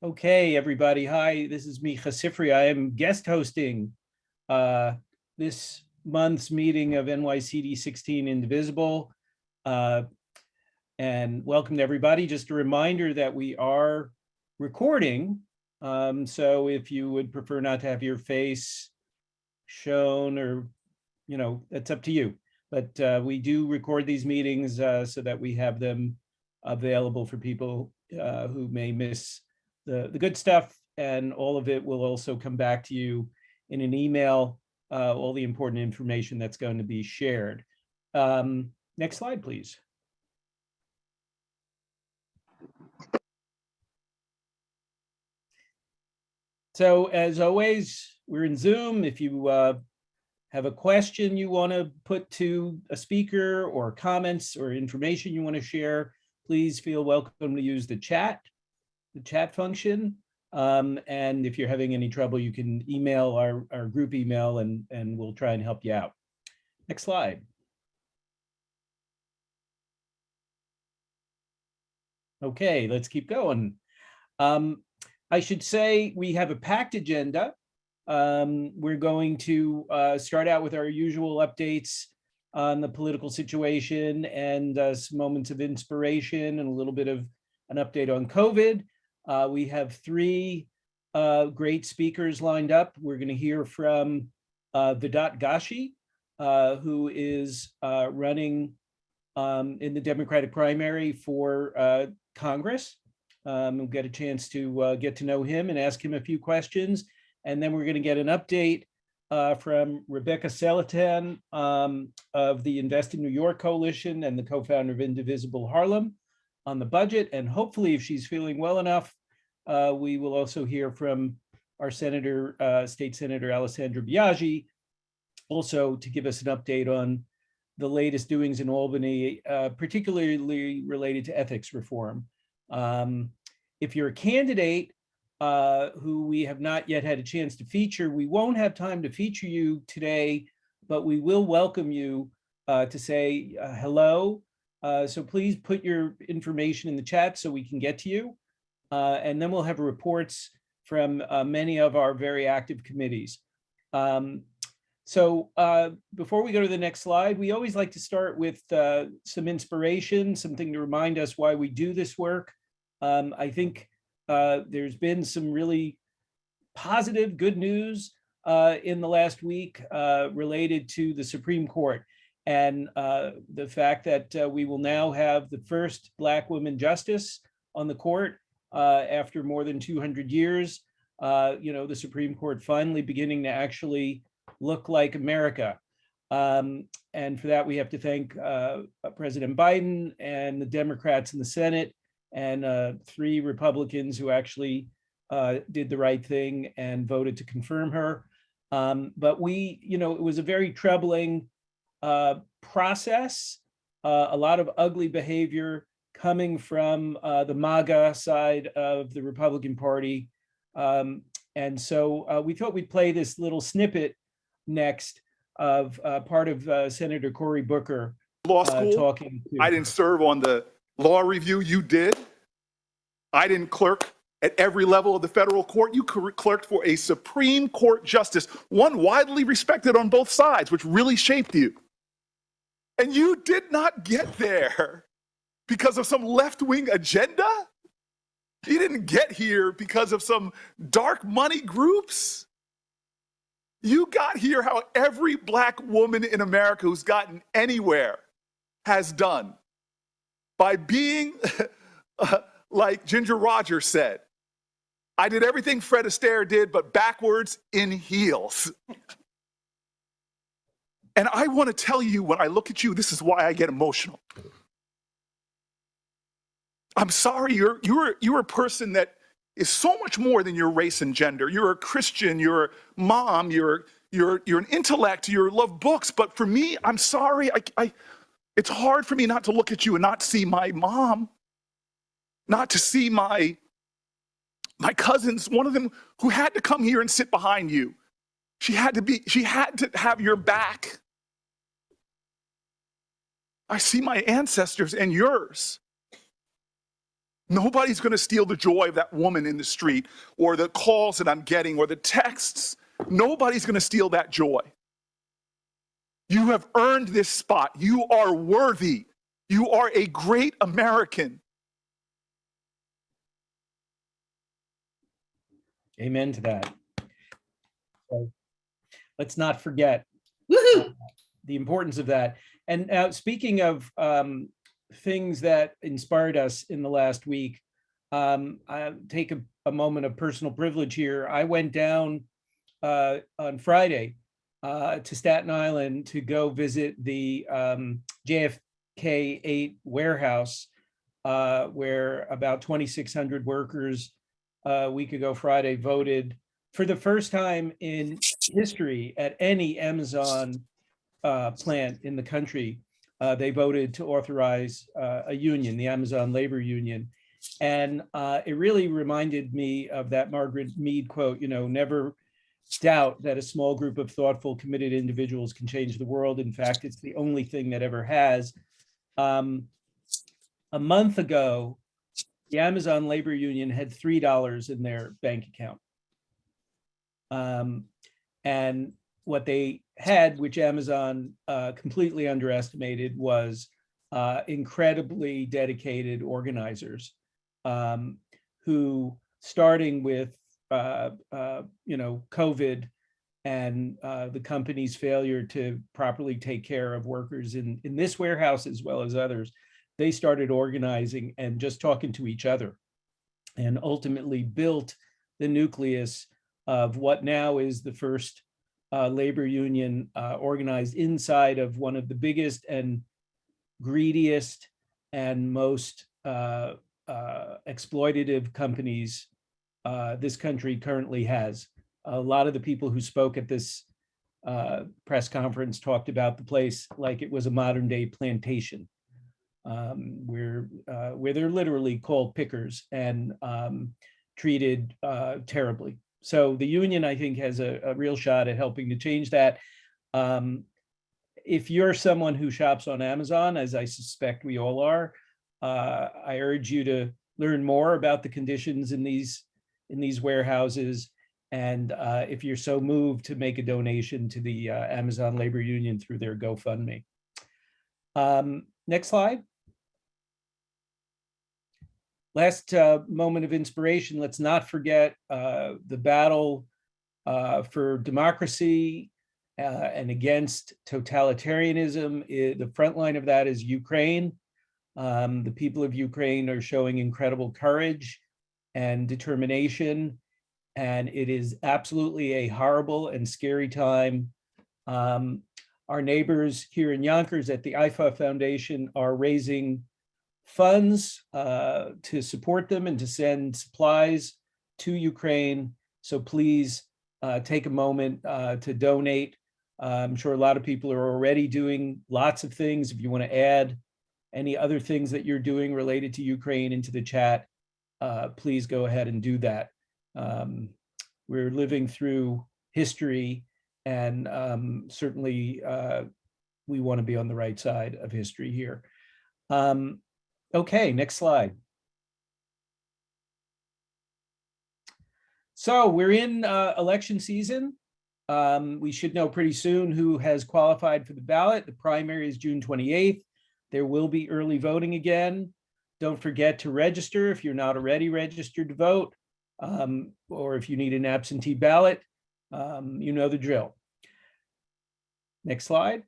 Okay, everybody. Hi, this is Micha Sifri. I am guest hosting this month's meeting of NYCD 16 Indivisible. And welcome to everybody. Just a reminder that we are recording. So if you would prefer not to have your face shown or, that's up to you. But we do record these meetings so that we have them available for people who may miss the good stuff, and all of it will also come back to you in an email, all the important information that's going to be shared. Next slide, please. So as always, we're in Zoom. If you have a question you want to put to a speaker or comments or information you want to share, please feel welcome to use the chat function. And if you're having any trouble, you can email our group email and we'll try and help you out. Next slide. Okay, let's keep going. I should say we have a packed agenda. We're going to start out with our usual updates on the political situation and some moments of inspiration and a little bit of an update on COVID. We have three great speakers lined up. We're going to hear from Vedat Gashi, who is running in the Democratic primary for Congress. We'll get a chance to get to know him and ask him a few questions. And then we're going to get an update from Rebecca Saletan of the Invest in New York Coalition and the co-founder of Indivisible Harlem on the budget. And hopefully, if she's feeling well enough, we will also hear from our State Senator Alessandra Biaggi, also to give us an update on the latest doings in Albany, particularly related to ethics reform. If you're a candidate who we have not yet had a chance to feature, we won't have time to feature you today, but we will welcome you to say hello. So please put your information in the chat so we can get to you. And then we'll have reports from many of our very active committees. So before we go to the next slide, we always like to start with some inspiration, something to remind us why we do this work. I think there's been some really positive, good news in the last week related to the Supreme Court and the fact that we will now have the first Black woman justice on the court after more than 200 years. The Supreme Court finally beginning to actually look like America. And for that, we have to thank President Biden and the Democrats in the Senate and 3 Republicans who actually did the right thing and voted to confirm her. But it was a very troubling process, a lot of ugly behavior coming from the MAGA side of the Republican Party. And so we thought we'd play this little snippet next of part of Senator Cory Booker law school. Talking to. I didn't serve on the law review. You did. I didn't clerk at every level of the federal court. You clerked for a Supreme Court justice, one widely respected on both sides, which really shaped you. And you did not get there because of some left-wing agenda. You didn't get here because of some dark money groups. You got here how every Black woman in America who's gotten anywhere has done, by being like Ginger Rogers said, I did everything Fred Astaire did, but backwards in heels. And I want to tell you, when I look at you, this is why I get emotional. I'm sorry, you're a person that is so much more than your race and gender. You're a Christian, you're a mom, you're an intellect, you love books. But for me, I'm sorry, it's hard for me not to look at you and not see my mom, not to see my cousins, one of them who had to come here and sit behind you. She had to have your back. I see my ancestors and yours. Nobody's going to steal the joy of that woman in the street or the calls that I'm getting or the texts. Nobody's going to steal that joy. You have earned this spot. You are worthy. You are a great American. Amen to that. So let's not forget the importance of that. And now, speaking of things that inspired us in the last week, I take a moment of personal privilege here. I went down on Friday to Staten Island to go visit the JFK 8 warehouse, where about 2,600 workers a week ago Friday voted for the first time in history at any Amazon plant in the country. They voted to authorize a union, the Amazon labor union. And it really reminded me of that Margaret Mead quote, never doubt that a small group of thoughtful, committed individuals can change the world. In fact, it's the only thing that ever has. A month ago, the Amazon labor union had $3 in their bank account. And what they had, which Amazon completely underestimated, was incredibly dedicated organizers who, starting with COVID and the company's failure to properly take care of workers in this warehouse as well as others, they started organizing and just talking to each other, and ultimately built the nucleus of what now is the first labor union organized inside of one of the biggest and greediest and most exploitative companies this country currently has. A lot of the people who spoke at this press conference talked about the place like it was a modern day plantation, where they're literally called pickers and treated terribly. So the union, I think, has a real shot at helping to change that. If you're someone who shops on Amazon, as I suspect we all are, I urge you to learn more about the conditions in these warehouses. And if you're so moved, to make a donation to the Amazon Labor Union through their GoFundMe. Next slide. Last moment of inspiration, let's not forget the battle for democracy and against totalitarianism. The front line of that is Ukraine. The people of Ukraine are showing incredible courage and determination, and it is absolutely a horrible and scary time. Our neighbors here in Yonkers at the IFA Foundation are raising funds to support them and to send supplies to Ukraine. So please take a moment to donate. I'm sure a lot of people are already doing lots of things. If you want to add any other things that you're doing related to Ukraine into the chat, please go ahead and do that. We're living through history, and certainly we want to be on the right side of history here. Okay, next slide. So we're in election season. We should know pretty soon who has qualified for the ballot. The primary is June 28th. There will be early voting again. Don't forget to register if you're not already registered to vote, or if you need an absentee ballot. You know the drill. Next slide.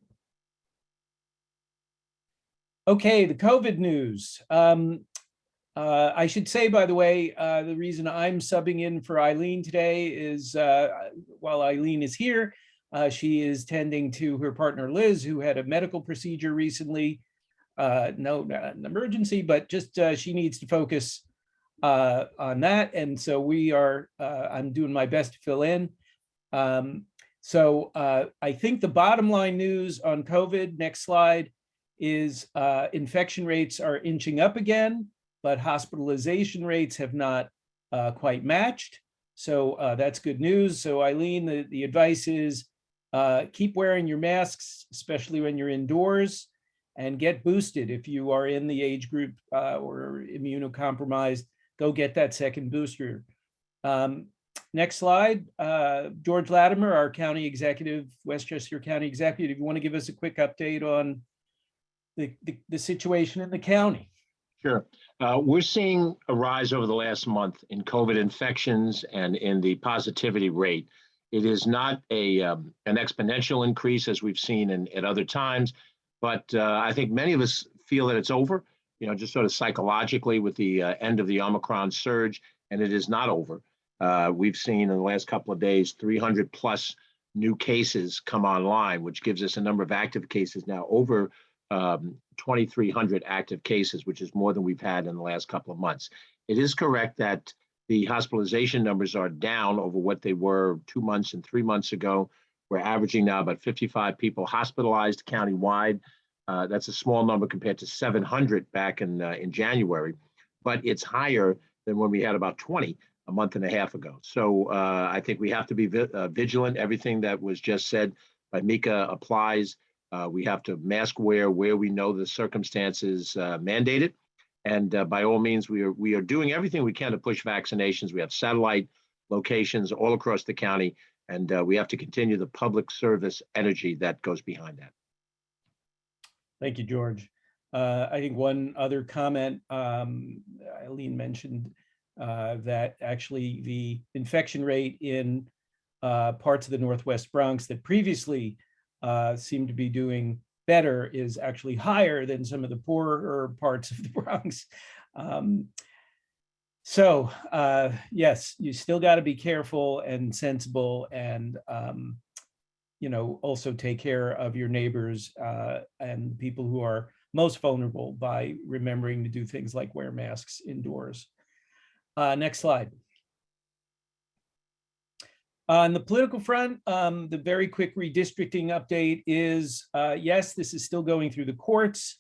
Okay, the COVID news. I should say, by the way, the reason I'm subbing in for Eileen today is while Eileen is here, she is tending to her partner Liz, who had a medical procedure recently. No, not an emergency, but just she needs to focus on that. And so I'm doing my best to fill in. So I think the bottom line news on COVID, next slide, is infection rates are inching up again, but hospitalization rates have not quite matched. So that's good news. So Eileen, the advice is keep wearing your masks, especially when you're indoors. and get boosted if you are in the age group or immunocompromised. Go get that second booster. Next slide. George Latimer, our county executive, Westchester County executive, you want to give us a quick update on the situation in the county? Sure. We're seeing a rise over the last month in COVID infections and in the positivity rate. It is not an exponential increase as we've seen at other times, but I think many of us feel that it's over, just sort of psychologically with the end of the Omicron surge, and it is not over. We've seen in the last couple of days 300 plus new cases come online, which gives us a number of active cases now over 2,300 active cases, which is more than we've had in the last couple of months. It is correct that the hospitalization numbers are down over what they were 2 months and 3 months ago. We're averaging now about 55 people hospitalized countywide. That's a small number compared to 700 back in January, but it's higher than when we had about 20 a month and a half ago. So I think we have to be vigilant. Everything that was just said by Mika applies. We have to mask wear where we know the circumstances mandate it. And by all means, we are doing everything we can to push vaccinations. We have satellite locations all across the county, and we have to continue the public service energy that goes behind that. Thank you, George. I think one other comment, Eileen mentioned that actually the infection rate in parts of the Northwest Bronx that previously seemed to be doing better is actually higher than some of the poorer parts of the Bronx. So yes, you still got to be careful and sensible, and also take care of your neighbors and people who are most vulnerable by remembering to do things like wear masks indoors. Next slide. On the political front, the very quick redistricting update is, yes, this is still going through the courts.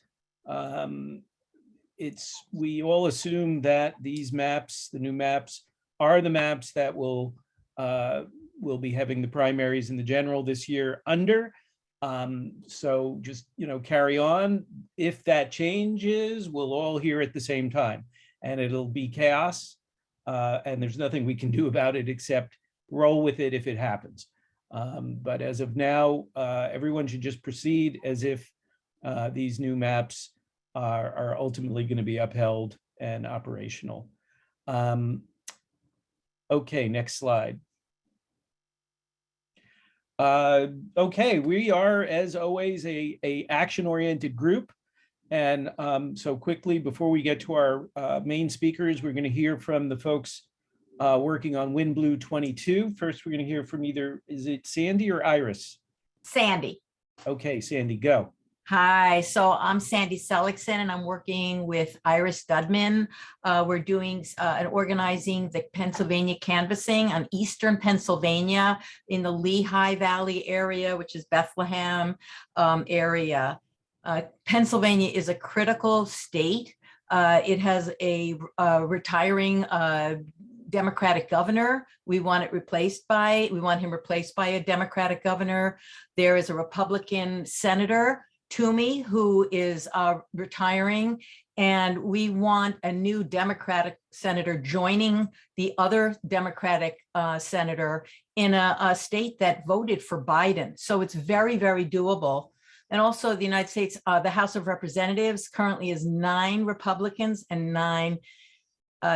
We all assume that these maps, the new maps, are the maps that will be having the primaries in the general this year under. So just, carry on. If that changes, we'll all hear at the same time, and it'll be chaos. And there's nothing we can do about it except roll with it if it happens. But as of now, everyone should just proceed as if these new maps are ultimately going to be upheld and operational. Okay, next slide. Okay, we are, as always, a action-oriented group. And so quickly, before we get to our main speakers, we're going to hear from the folks working on Wind Blue 22. First, we're going to hear from either, is it Sandy or Iris? Sandy. Okay, Sandy, go. Hi, so I'm Sandy Seligson, and I'm working with Iris Dudman. We're doing and organizing the Pennsylvania canvassing on Eastern Pennsylvania in the Lehigh Valley area, which is Bethlehem area. Pennsylvania is a critical state. It has a retiring Democratic governor. We want him replaced by a Democratic governor. There is a Republican senator, Toomey, who is retiring, and we want a new Democratic senator joining the other Democratic senator in a state that voted for Biden. So it's very, very doable. And also the United States, the House of Representatives currently is 9 Republicans and 9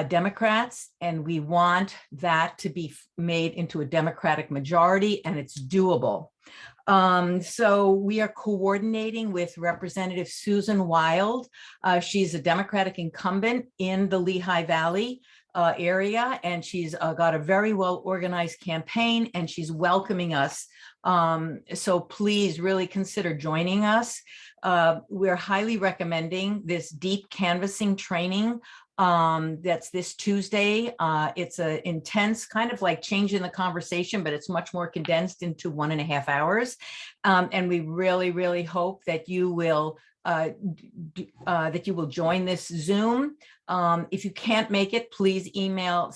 Democrats, and we want that to be made into a Democratic majority, and it's doable. So we are coordinating with Representative Susan Wild. She's a Democratic incumbent in the Lehigh Valley area, and she's got a very well organized campaign, and she's welcoming us. So please really consider joining us. We're highly recommending this deep canvassing training. That's this Tuesday. It's an intense, kind of like changing the conversation, but it's much more condensed into 1.5 hours. And we really, really hope that you will join this Zoom. If you can't make it, please email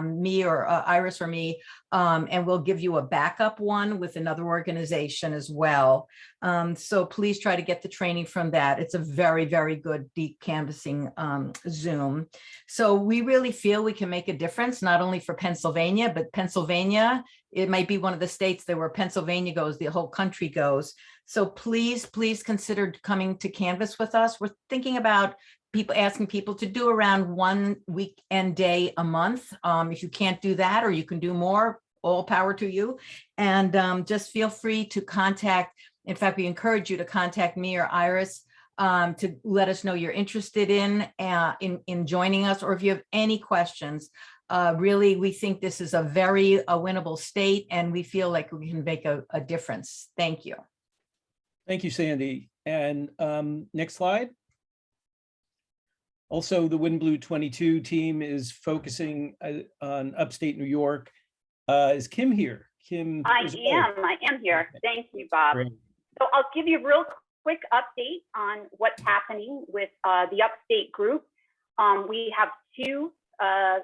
me or Iris or me, and we'll give you a backup one with another organization as well. So please try to get the training from that. It's a very, very good deep canvassing Zoom. So we really feel we can make a difference, not only for Pennsylvania, but Pennsylvania, it might be one of the states that where Pennsylvania goes, the whole country goes. So please, please consider coming to canvass with us. We're thinking about asking people to do around 1 weekend day a month. If you can't do that, or you can do more, all power to you. And just feel free to contact, in fact, we encourage you to contact me or Iris to let us know you're interested in joining us, or if you have any questions. Really, we think this is a very winnable state, and we feel like we can make a difference. Thank you. Thank you, Sandy. And next slide. Also, the Win Blue 22 team is focusing on upstate New York. Is Kim here? Kim? I am here. Thank you, Bob. Great. So I'll give you a real quick update on what's happening with the upstate group. We have 2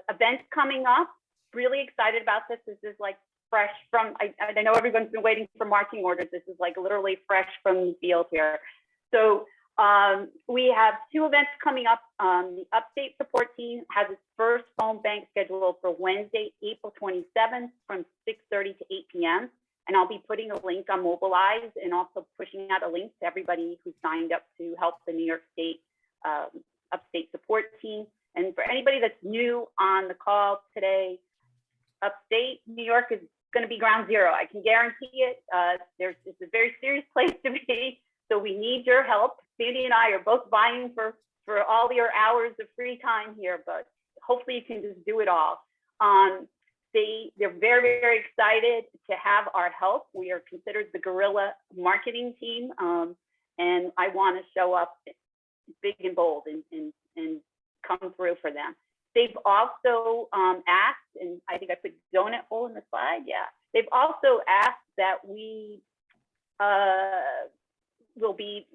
events coming up. Really excited about this. This is like fresh from, I know everyone's been waiting for marching orders. This is like literally fresh from the field here. So we have 2 events coming up. The upstate support team has its first phone bank scheduled for Wednesday, April 27th from 6:30 to 8 p.m. And I'll be putting a link on Mobilize and also pushing out a link to everybody who signed up to help the New York State upstate support team. And for anybody that's new on the call today, upstate New York is going to be ground zero. I can guarantee it. It's a very serious place to be. So we need your help. Sandy and I are both vying for all your hours of free time here, but hopefully you can just do it all. They're very, very excited to have our help. We are considered the guerrilla marketing team, and I want to show up big and bold and come through for them. They've also asked, and I think I put donut hole in the slide. Yeah, they've also asked that we will be,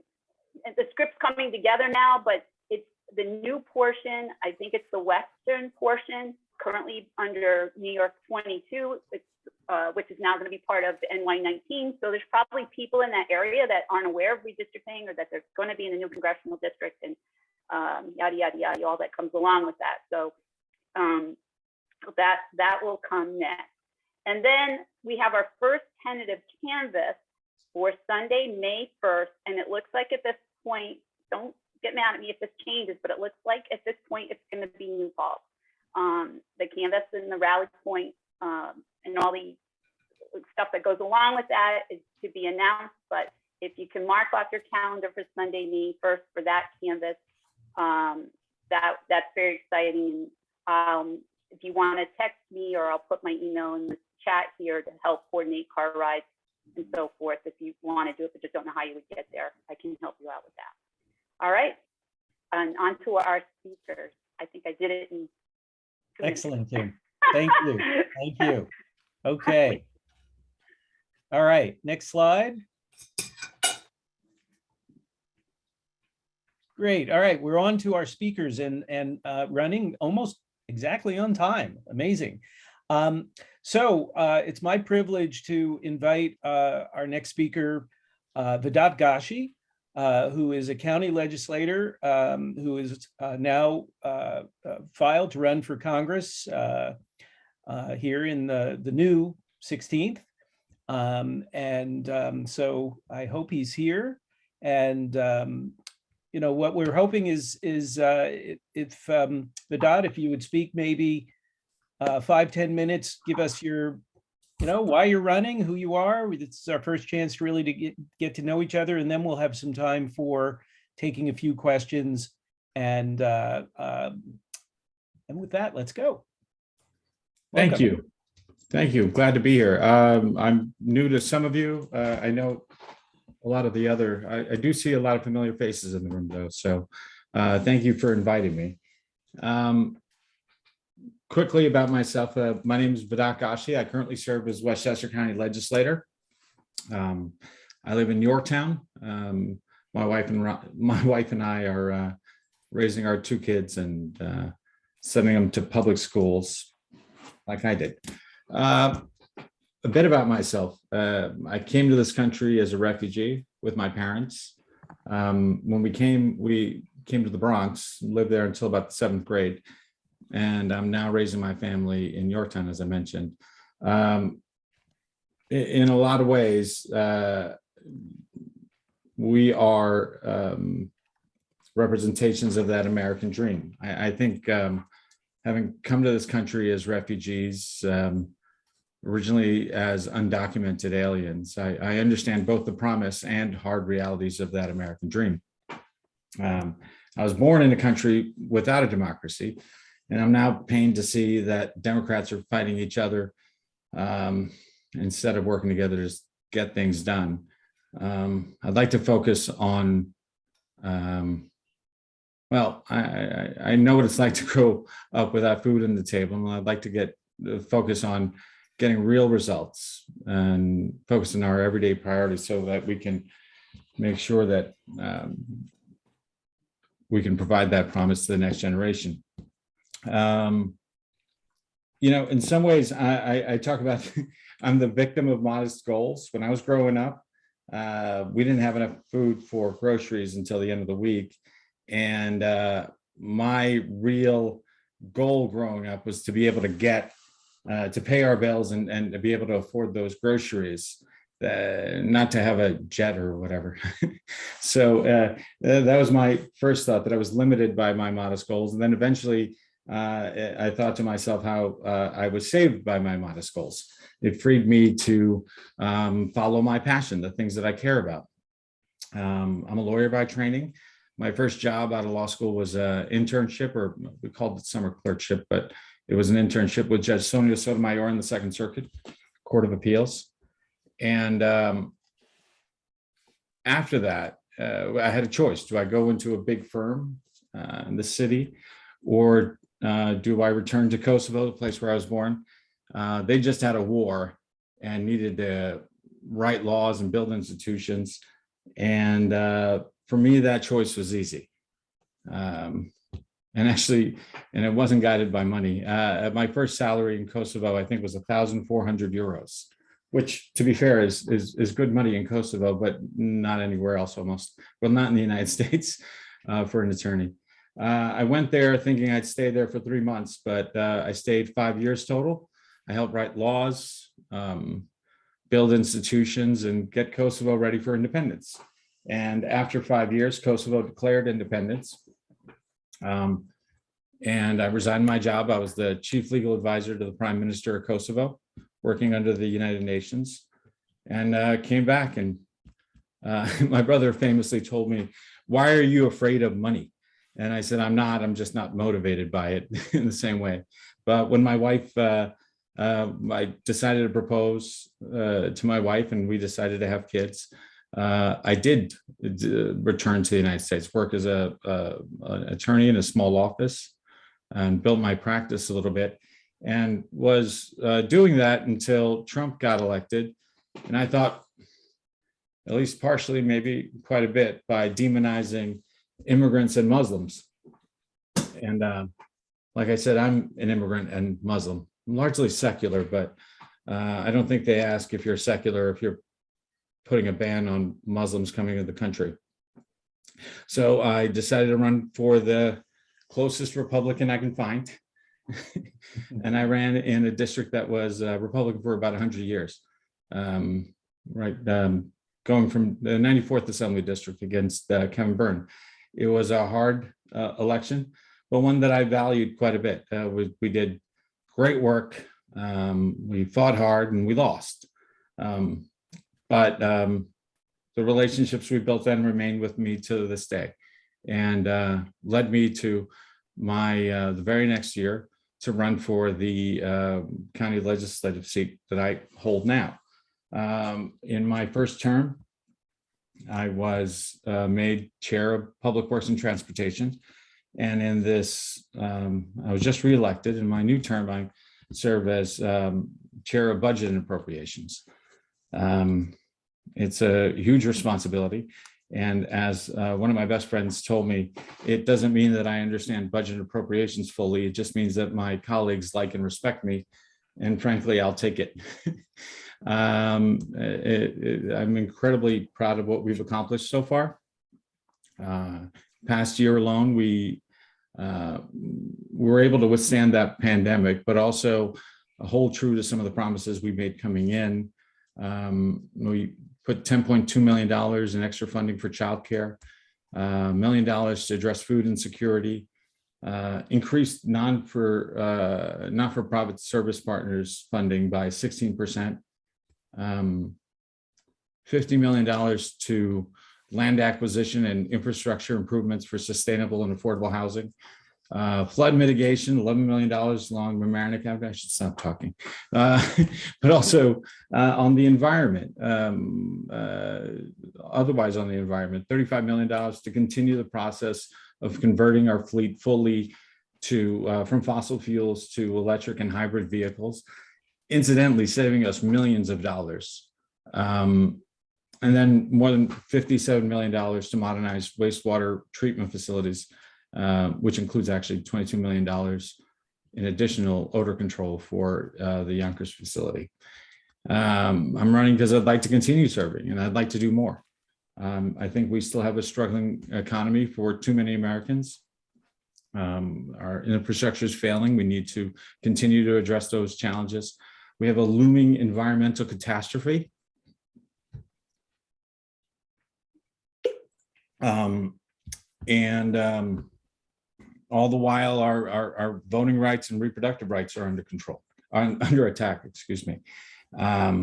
the script's coming together now, but it's the new portion. I think it's the western portion, currently under New York 22, which is now going to be part of the NY19. So there's probably people in that area that aren't aware of redistricting, or that they're going to be in the new congressional district, and yada, yada, yada, all that comes along with that. So that will come next. And then we have our first tentative canvass for Sunday, May 1st. And it looks like at this point, don't get mad at me if this changes, but it looks like at this point, it's going to be New Falls. The canvas and the rally point and all the stuff that goes along with that is to be announced. But if you can mark off your calendar for Sunday, May 1st for that canvas, that's very exciting. If you want to text me, or I'll put my email in the chat here to help coordinate car rides and so forth. If you want to do it, but just don't know how you would get there, I can help you out with that. All right, and on to our speakers. I think I did it in 2 minutes. Excellent, Kim. Thank you. Thank you. Okay. All right, next slide. Great. All right, we're on to our speakers and running almost exactly on time. Amazing. So it's my privilege to invite our next speaker, Vedat Gashi, who is a county legislator who is now filed to run for Congress here in the new 16th. So I hope he's here. And you know, what we're hoping is if Vedat, if you would speak maybe 5-10 minutes, give us your, you know, why you're running, who you are. This is our first chance really to get to know each other, and then we'll have some time for taking a few questions. And with that, let's go. Welcome. Thank you. Thank you. Glad to be here. I'm new to some of you. I know a lot of the other, I do see a lot of familiar faces in the room though. So thank you for inviting me. Quickly about myself, my name is Vedat Gashi. I currently serve as Westchester County Legislator. I live in Yorktown. My wife and I are raising our 2 kids and sending them to public schools like I did. A bit about myself. I came to this country as a refugee with my parents. When we came to the Bronx, lived there until about the 7th grade. And I'm now raising my family in Yorktown, as I mentioned. In a lot of ways, we are representations of that American dream. I think having come to this country as refugees, originally as undocumented aliens, I understand both the promise and hard realities of that American dream. I was born in a country without a democracy, and I'm now pained to see that Democrats are fighting each other instead of working together to get things done. I'd like to focus on, well, I know what it's like to grow up without food on the table, and I'd like to focus on getting real results and focus on our everyday priorities so that we can make sure that we can provide that promise to the next generation. You know, in some ways, I talk about I'm the victim of modest goals. When I was growing up, we didn't have enough food for groceries until the end of the week. And my real goal growing up was to be able to get to pay our bills and to be able to afford those groceries, not to have a jet or whatever. So that was my first thought, that I was limited by my modest goals. And then eventually I thought to myself how I was saved by my modest goals. It freed me to follow my passion, the things that I care about. I'm a lawyer by training. My first job out of law school was an internship, or we called it summer clerkship, but it was an internship with Judge Sonia Sotomayor in the Second Circuit Court of Appeals. And after that, I had a choice. Do I go into a big firm in the city, or do I return to Kosovo, the place where I was born? They just had a war and needed to write laws and build institutions. And for me, that choice was easy. And it wasn't guided by money. My first salary in Kosovo, I think, was 1,400 euros, which, to be fair, is good money in Kosovo, but not anywhere else almost. Well, not in the United States for an attorney. I went there thinking I'd stay there for 3 months, but I stayed 5 years total. I helped write laws, build institutions, and get Kosovo ready for independence. And after 5 years, Kosovo declared independence. And I resigned my job. I was the chief legal advisor to the Prime Minister of Kosovo, working under the United Nations, and came back. And my brother famously told me, "Why are you afraid of money?" And I said, "I'm not. I'm just not motivated by it in the same way." But when my wife, I decided to propose to my wife, and we decided to have kids, I did return to the United States, work as an attorney in a small office, and built my practice a little bit, and was doing that until Trump got elected. And I thought, at least partially, maybe quite a bit, by demonizing immigrants and Muslims. And like I said, I'm an immigrant and Muslim. I'm largely secular, but I don't think they ask if you're secular if you're putting a ban on Muslims coming into the country. So I decided to run for the closest Republican I can find. And I ran in a district that was Republican for about 100 years, going from the 94th Assembly District against Kevin Byrne. It was a hard election, but one that I valued quite a bit. We did great work. We fought hard and we lost. But the relationships we built then remain with me to this day, and led me to the very next year to run for the county legislative seat that I hold now. In my first term, I was made chair of Public Works and Transportation. And in this, I was just reelected. In my new term, I serve as chair of Budget and Appropriations. It's a huge responsibility. And as one of my best friends told me, it doesn't mean that I understand budget and appropriations fully. It just means that my colleagues like and respect me. And frankly, I'll take it. I'm incredibly proud of what we've accomplished so far. Past year alone, we were able to withstand that pandemic, but also hold true to some of the promises we made coming in. We put $10.2 million in extra funding for childcare, $1 million to address food insecurity, increased not-for-profit service partners funding by 16%, $50 million to land acquisition and infrastructure improvements for sustainable and affordable housing. Flood mitigation, $11 million along Mamaroneck Avenue. I should stop talking. But also on the environment, otherwise on the environment, $35 million to continue the process of converting our fleet fully to from fossil fuels to electric and hybrid vehicles, incidentally saving us millions of dollars. And then more than $57 million to modernize wastewater treatment facilities, which includes actually $22 million in additional odor control for the Yonkers facility. I'm running because I'd like to continue serving and I'd like to do more. I think we still have a struggling economy for too many Americans. Our infrastructure is failing. We need to continue to address those challenges. We have a looming environmental catastrophe. All the while, our voting rights and reproductive rights are under attack, excuse me. Yeah,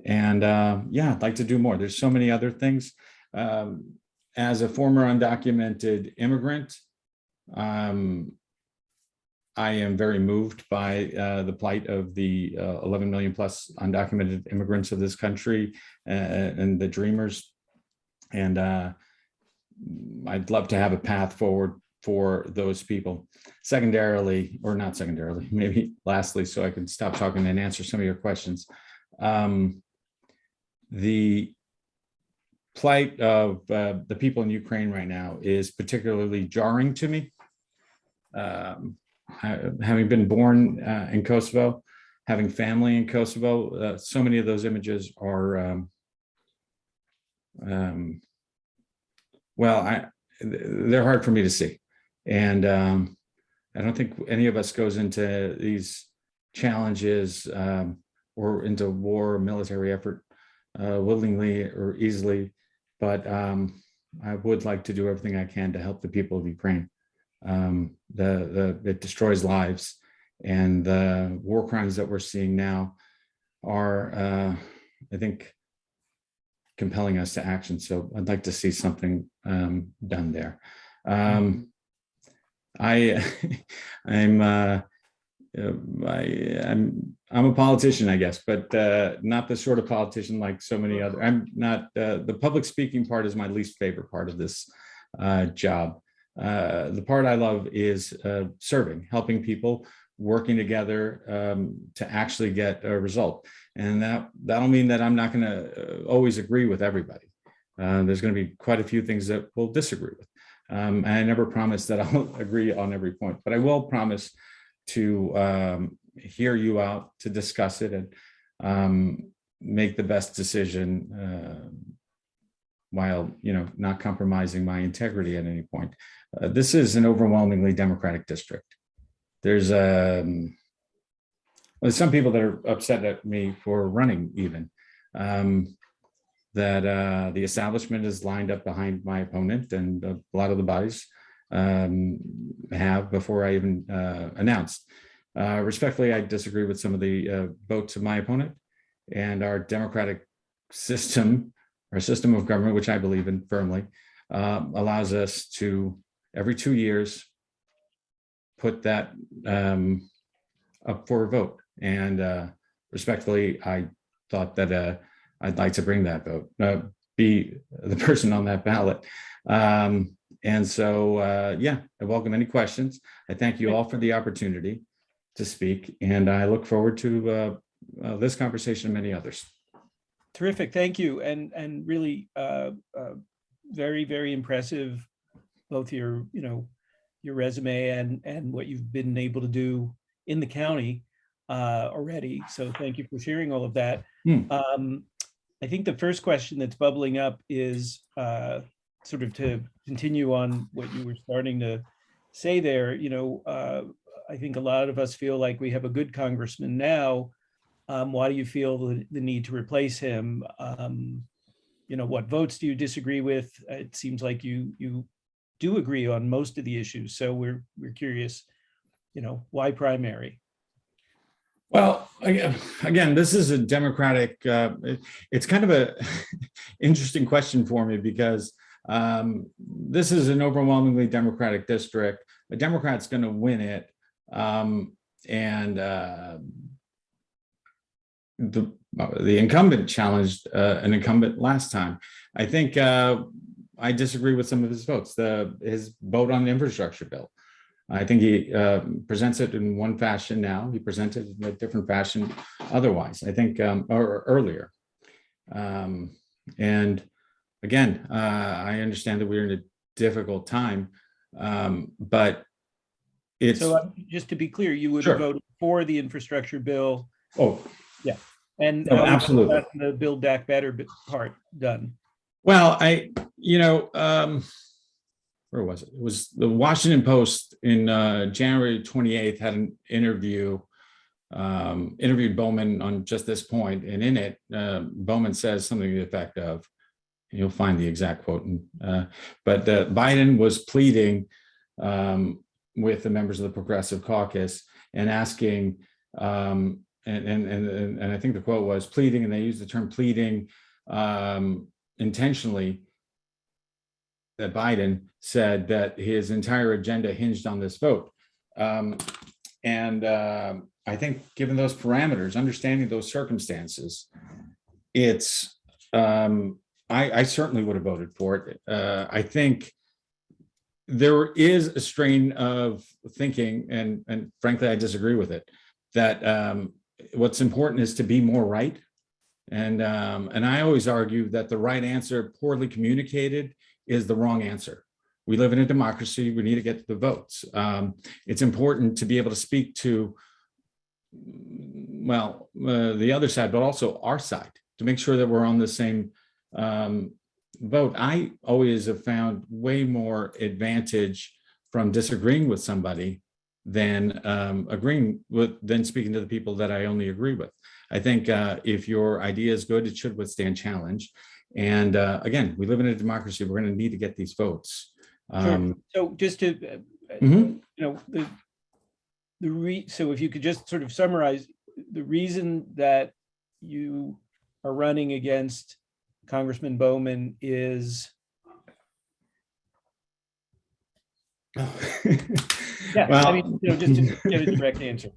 I'd like to do more. There's so many other things. As a former undocumented immigrant, I am very moved by the plight of the 11 million plus undocumented immigrants of this country and the dreamers. And I'd love to have a path forward for those people. Secondarily, or not secondarily, maybe lastly, so I can stop talking and answer some of your questions. The plight of the people in Ukraine right now is particularly jarring to me. Having been born in Kosovo, having family in Kosovo, so many of those images are, they're hard for me to see. And I don't think any of us goes into these challenges or into war or military effort willingly or easily, but I would like to do everything I can to help the people of Ukraine. It destroys lives, and the war crimes that we're seeing now are, I think, compelling us to action. So I'd like to see something done there. I'm a politician, I guess, but not the sort of politician like so many other. I'm not. The public speaking part is my least favorite part of this job. The part I love is serving, helping people, working together to actually get a result. And that'll mean that I'm not going to always agree with everybody. There's going to be quite a few things that we'll disagree with. And I never promise that I'll agree on every point, but I will promise to hear you out, to discuss it, and make the best decision while not compromising my integrity at any point. This is an overwhelmingly Democratic district. There's some people that are upset at me for running even. That the establishment is lined up behind my opponent, and a lot of the bodies have before I even announced. Respectfully, I disagree with some of the votes of my opponent, and our democratic system, our system of government, which I believe in firmly, allows us to, every 2 years, put that up for a vote. And respectfully, I thought that I'd like to bring that vote, be the person on that ballot. And so, yeah, I welcome any questions. I thank you all for the opportunity to speak, and I look forward to this conversation and many others. Terrific, thank you. And really very, very impressive, both your, your resume and what you've been able to do in the county already. So thank you for sharing all of that. I think the first question that's bubbling up is sort of to continue on what you were starting to say there. I think a lot of us feel like we have a good congressman now. Why do you feel the need to replace him? What votes do you disagree with? It seems like you do agree on most of the issues. So we're curious, why primary? Well, again, this is a Democratic, it's kind of a interesting question for me because this is an overwhelmingly Democratic district. A Democrat's going to win it. The incumbent challenged an incumbent last time. I think I disagree with some of his votes. His vote on the infrastructure bill. I think he presents it in one fashion now. He presented it in a different fashion otherwise, I think, or earlier. And again, I understand that we're in a difficult time, but it's— So just to be clear, you would have voted for the infrastructure bill. Oh, yeah. And absolutely. The Build Back Better part done. Well, where was it? It was the Washington Post in January 28th had an interviewed Bowman on just this point. And in it, Bowman says something to the effect of, you'll find the exact quote, but Biden was pleading with the members of the Progressive Caucus and asking, and I think the quote was pleading, and they used the term pleading intentionally, that Biden said that his entire agenda hinged on this vote. I think given those parameters, understanding those circumstances, it's, I certainly would have voted for it. I think there is a strain of thinking, and frankly, I disagree with it, that what's important is to be more right. And I always argue that the right answer poorly communicated is the wrong answer. We live in a democracy. We need to get to the votes. It's important to be able to speak to, the other side, but also our side, to make sure that we're on the same vote. I always have found way more advantage from disagreeing with somebody than than speaking to the people that I only agree with. I think if your idea is good, it should withstand challenge. And again, we live in a democracy. We're going to need to get these votes. Sure. So just to, so if you could just sort of summarize the reason that you are running against Congressman Bowman is. Yeah, well, I mean, just to get a direct answer.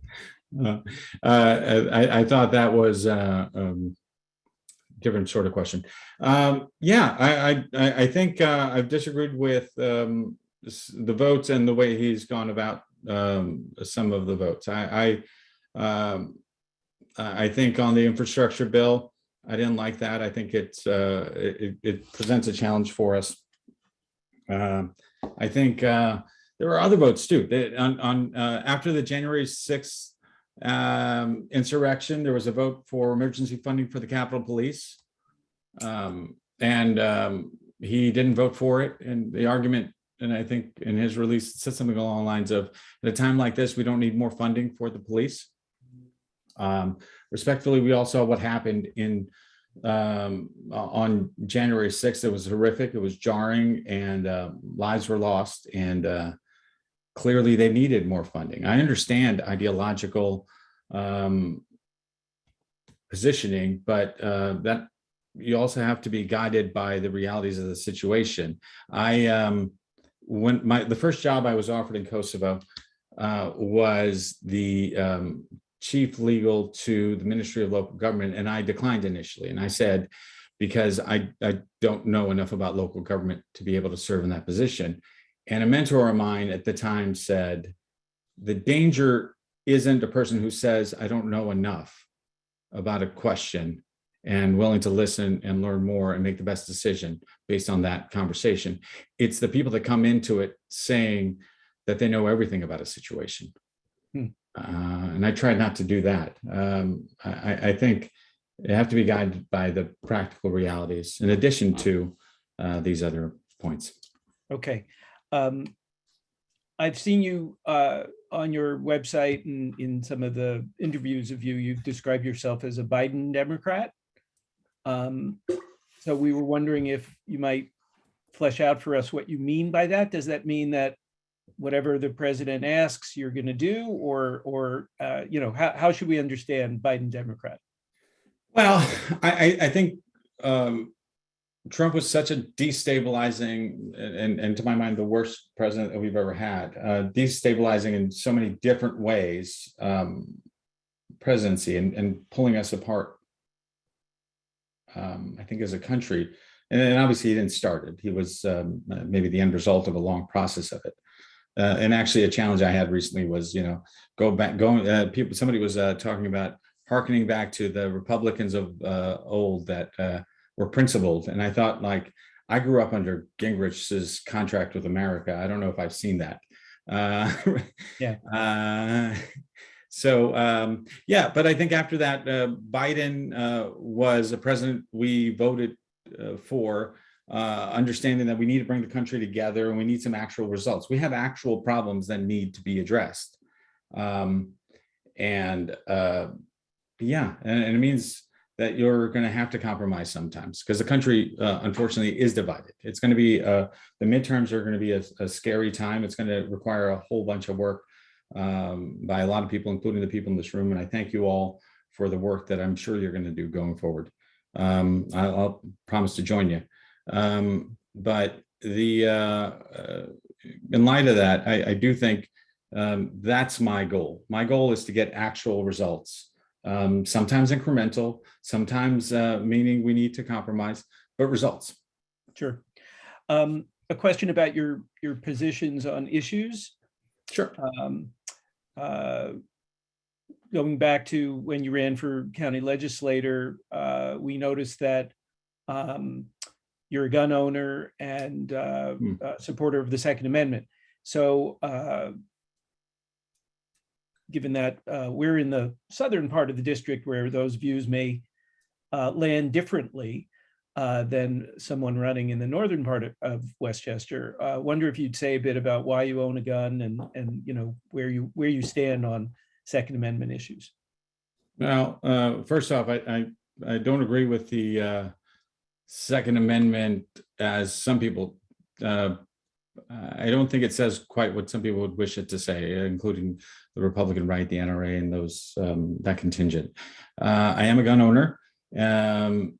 I thought that was different sort of question. I think I've disagreed with the votes and the way he's gone about some of the votes. I think on the infrastructure bill, I didn't like that. I think it presents a challenge for us. I think there were other votes too. After the January 6th insurrection, there was a vote for emergency funding for the Capitol Police, and he didn't vote for it. And the argument, and I think in his release, said something along the lines of, at a time like this, we don't need more funding for the police. Respectfully, we all saw what happened on January 6th. It was horrific. It was jarring, and lives were lost. And clearly, they needed more funding. I understand ideological positioning, but that you also have to be guided by the realities of the situation. The first job I was offered in Kosovo was the chief legal to the Ministry of Local Government, and I declined initially. And I said, because I don't know enough about local government to be able to serve in that position. And a mentor of mine at the time said, the danger isn't a person who says, I don't know enough about a question and willing to listen and learn more and make the best decision based on that conversation. It's the people that come into it saying that they know everything about a situation. And I try not to do that. I think you have to be guided by the practical realities in addition to these other points. Okay. I've seen you on your website and in some of the interviews of you, you've described yourself as a Biden Democrat. So we were wondering if you might flesh out for us what you mean by that. Does that mean that whatever the president asks, you're going to do, or how should we understand Biden Democrat? Well, I think Trump was such a destabilizing and to my mind, the worst president that we've ever had, destabilizing in so many different ways, presidency and pulling us apart, I think, as a country. And obviously he didn't start it. He was maybe the end result of a long process of it. And actually a challenge I had recently was, somebody was talking about hearkening back to the Republicans of old that were principled. And I thought, like, I grew up under Gingrich's contract with America. I don't know if I've seen that. But I think after that, Biden was a president we voted for, understanding that we need to bring the country together and we need some actual results. We have actual problems that need to be addressed. And it means that you're going to have to compromise sometimes because the country, unfortunately, is divided. It's going to be, the midterms are going to be a scary time. It's going to require a whole bunch of work by a lot of people, including the people in this room. And I thank you all for the work that I'm sure you're going to do going forward. I'll promise to join you. But in light of that, I do think that's my goal. My goal is to get actual results. Sometimes incremental, sometimes meaning we need to compromise, but results. Sure. A question about your positions on issues. Sure. Going back to when you ran for county legislator, we noticed that you're a gun owner and supporter of the Second Amendment. So given that we're in the southern part of the district where those views may land differently than someone running in the northern part of Westchester, wonder if you'd say a bit about why you own a gun and where you stand on Second Amendment issues. Well, first off, I don't agree with the Second Amendment as some people. I don't think it says quite what some people would wish it to say, including the Republican right, the NRA, and those that contingent. I am a gun owner, and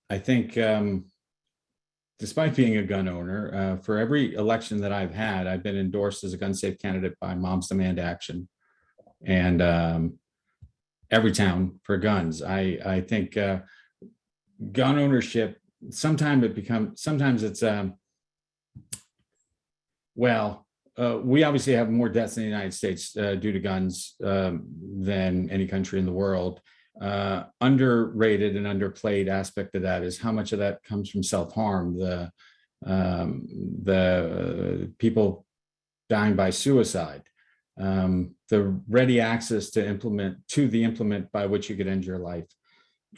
I think, despite being a gun owner, for every election that I've had, I've been endorsed as a gun safe candidate by Moms Demand Action, and every town for guns. I think gun ownership, sometimes it's we obviously have more deaths in the United States due to guns than any country in the world. Underrated and underplayed aspect of that is how much of that comes from self-harm, the people dying by suicide, the ready access to the implement by which you could end your life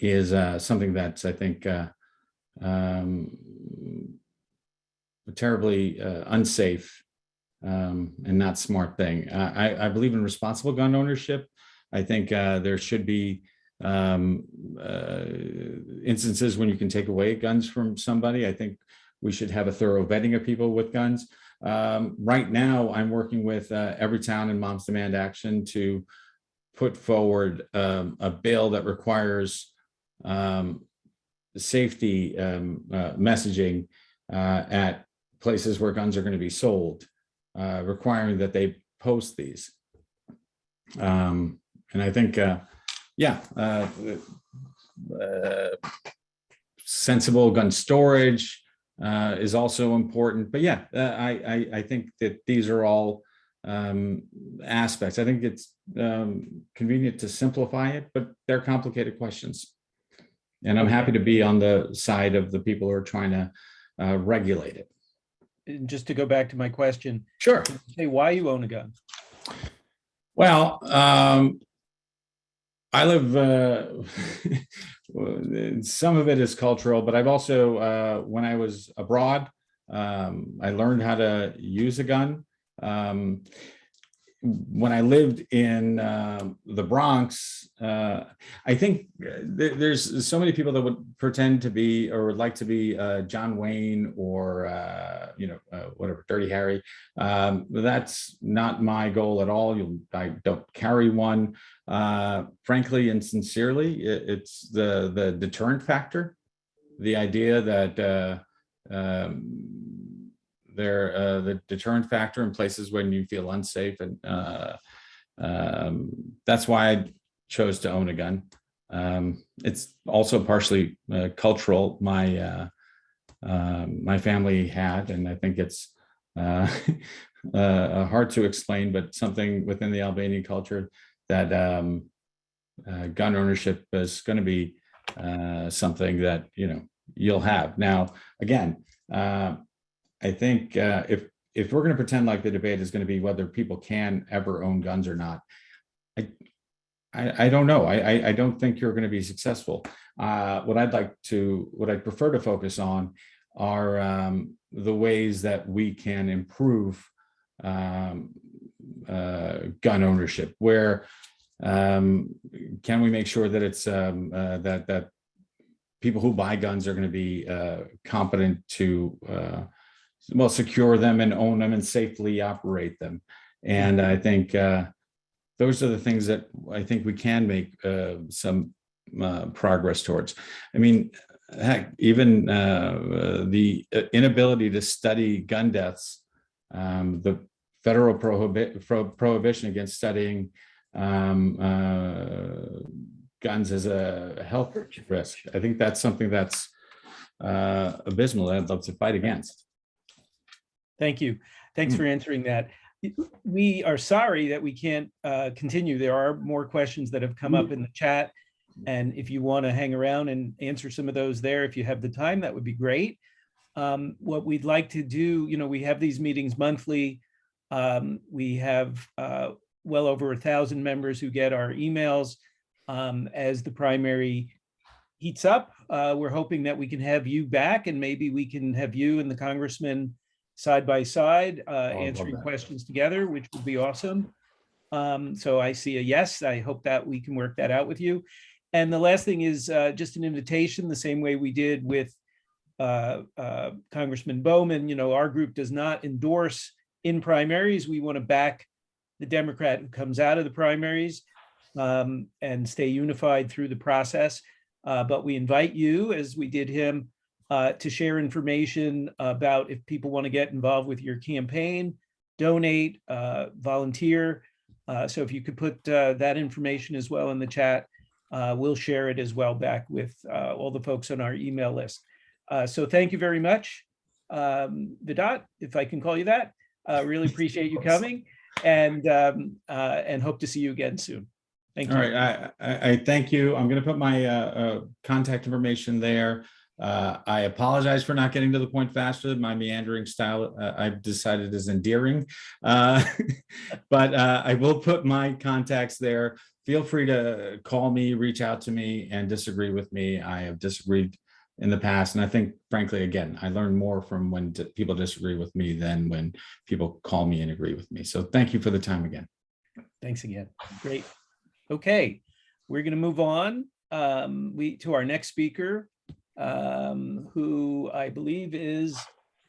is something that's, I think, terribly unsafe and not smart thing. I believe in responsible gun ownership. I think there should be instances when you can take away guns from somebody. I think we should have a thorough vetting of people with guns. Right now, I'm working with every town in Moms Demand Action to put forward a bill that requires safety messaging at places where guns are going to be sold, requiring that they post these. And I think, sensible gun storage is also important. But I think that these are all aspects. I think it's convenient to simplify it, but they're complicated questions. And I'm happy to be on the side of the people who are trying to regulate it. And just to go back to my question, Sure. can you say why you own a gun? Well, I live, some of it is cultural, but I've also, when I was abroad, I learned how to use a gun. When I lived in the Bronx, I think there's so many people that would pretend to be or would like to be John Wayne or whatever, Dirty Harry. That's not my goal at all. I don't carry one. Frankly and sincerely, it's the deterrent factor, the idea that the deterrent factor in places when you feel unsafe, and that's why I chose to own a gun. It's also partially cultural. My family had, and I think it's hard to explain, but something within the Albanian culture that gun ownership is going to be something that you'll have. Now, again, I think if we're going to pretend like the debate is going to be whether people can ever own guns or not, I don't know. I don't think you're going to be successful. What I'd prefer to focus on are the ways that we can improve gun ownership. Where can we make sure that it's that people who buy guns are going to be competent to secure them and own them and safely operate them. And I think those are the things that I think we can make some progress towards. I mean, heck, even the inability to study gun deaths, the federal prohibition against studying guns as a health risk. I think that's something that's abysmal that I'd love to fight against. Thank you. Thanks for answering that. We are sorry that we can't continue. There are more questions that have come up in the chat. And if you want to hang around and answer some of those there, if you have the time, that would be great. What we'd like to do, we have these meetings monthly. We have well over 1,000 members who get our emails. As the primary heats up, we're hoping that we can have you back, and maybe we can have you and the congressman side by side answering questions together, which would be awesome. So I see a yes. I hope that we can work that out with you. And the last thing is just an invitation, the same way we did with Congressman Bowman. Our group does not endorse in primaries. We want to back the Democrat who comes out of the primaries and stay unified through the process. But we invite you, as we did him, to share information about if people want to get involved with your campaign, donate, volunteer. So if you could put that information as well in the chat, we'll share it as well back with all the folks on our email list. So thank you very much, Vedat, if I can call you that. Really appreciate you coming, and hope to see you again soon. Thank you. All right, I thank you. I'm going to put my contact information there. I apologize for not getting to the point faster. My meandering style, I've decided, is endearing, but I will put my contacts there. Feel free to call me, reach out to me, and disagree with me. I have disagreed in the past, and I think, frankly, again, I learn more from when people disagree with me than when people call me and agree with me. So thank you for the time again. Thanks again. Great. Okay, we're going to move on to our next speaker, who I believe is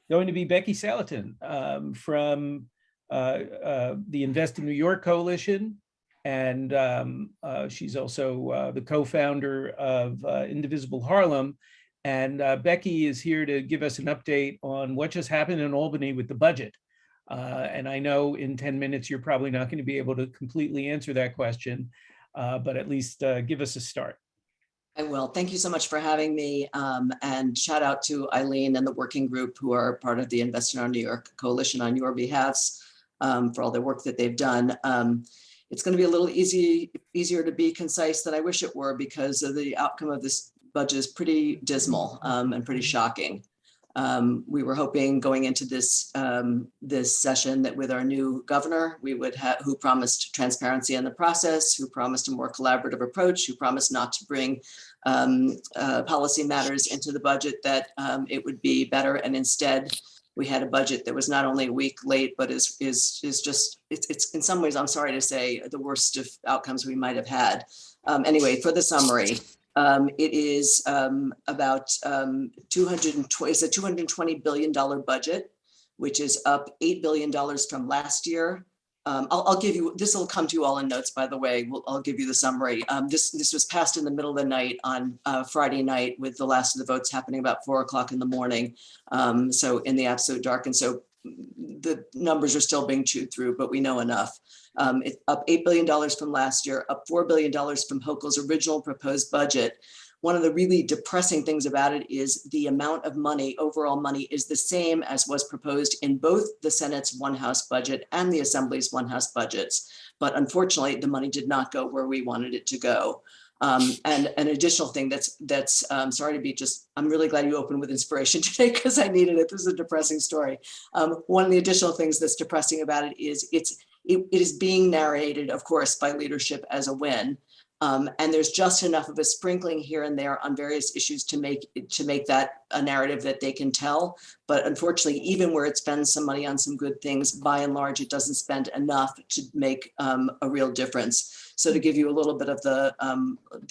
going to be Rebecca Saletan from the Invest in New York Coalition. And she's also the co-founder of Indivisible Harlem. And Becky is here to give us an update on what just happened in Albany with the budget. And I know in 10 minutes, you're probably not going to be able to completely answer that question, but at least give us a start. I will. Thank you so much for having me. And shout out to Eileen and the working group who are part of the Invest in New York Coalition on your behalfs for all the work that they've done. It's going to be a little easier to be concise than I wish it were because of the outcome of this budget is pretty dismal and pretty shocking. We were hoping going into this this session that with our new governor, we would have, who promised transparency in the process, who promised a more collaborative approach, who promised not to bring policy matters into the budget, that it would be better. And instead, we had a budget that was not only a week late, but is just, it's in some ways, I'm sorry to say, the worst of outcomes we might have had. Anyway, for the summary, it is about it's a $220 billion budget, which is up $8 billion from last year. I'll give you, this will come to you all in notes, by the way. I'll give you the summary. This was passed in the middle of the night on Friday night, with the last of the votes happening about 4 o'clock in the morning. So in the absolute dark. And so the numbers are still being chewed through, but we know enough. It's up $8 billion from last year, up $4 billion from Hochul's original proposed budget. One of the really depressing things about it is the amount of money, overall money, is the same as was proposed in both the Senate's one House budget and the Assembly's one House budgets. But unfortunately, the money did not go where we wanted it to go. And an additional thing that's sorry to be just, I'm really glad you opened with inspiration today, because I needed it. This is a depressing story. One of the additional things that's depressing about it is it is being narrated, of course, by leadership as a win. And there's just enough of a sprinkling here and there on various issues to make that a narrative that they can tell. But unfortunately, even where it spends some money on some good things, by and large, it doesn't spend enough to make a real difference. So to give you a little bit of the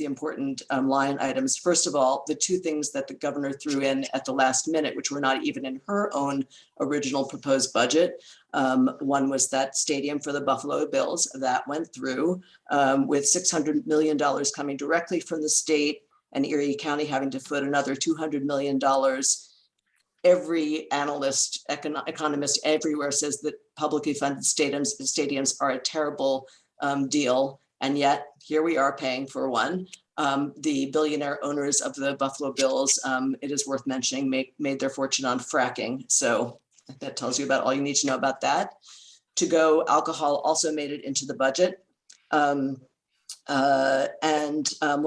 important line items, first of all, the two things that the governor threw in at the last minute, which were not even in her own original proposed budget. One was that stadium for the Buffalo Bills that went through with $600 million coming directly from the state, and Erie County having to foot another $200 million. Every analyst, economist everywhere says that publicly funded stadiums are a terrible deal. And yet here we are paying for one. The billionaire owners of the Buffalo Bills, it is worth mentioning, made their fortune on fracking. So that tells you about all you need to know about that. To-go alcohol also made it into the budget. What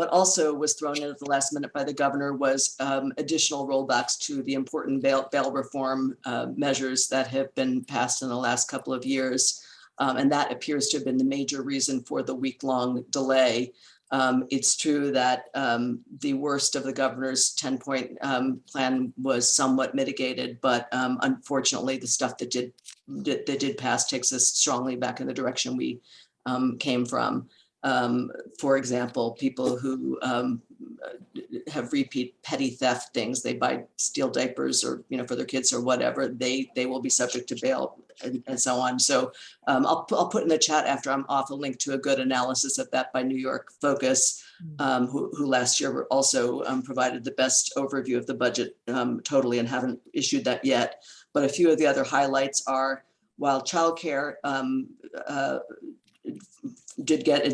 also was thrown in at the last minute by the governor was additional rollbacks to the important bail reform measures that have been passed in the last couple of years. And that appears to have been the major reason for the week-long delay. It's true that the worst of the governor's 10-point plan was somewhat mitigated, but unfortunately, the stuff that did pass takes us strongly back in the direction we came from. For example, people who have repeat petty theft things, they buy steel diapers or for their kids or whatever, they will be subject to bail and so on. So I'll put in the chat after I'm off a link to a good analysis of that by New York Focus, who last year also provided the best overview of the budget totally, and haven't issued that yet. But a few of the other highlights are, while childcare did get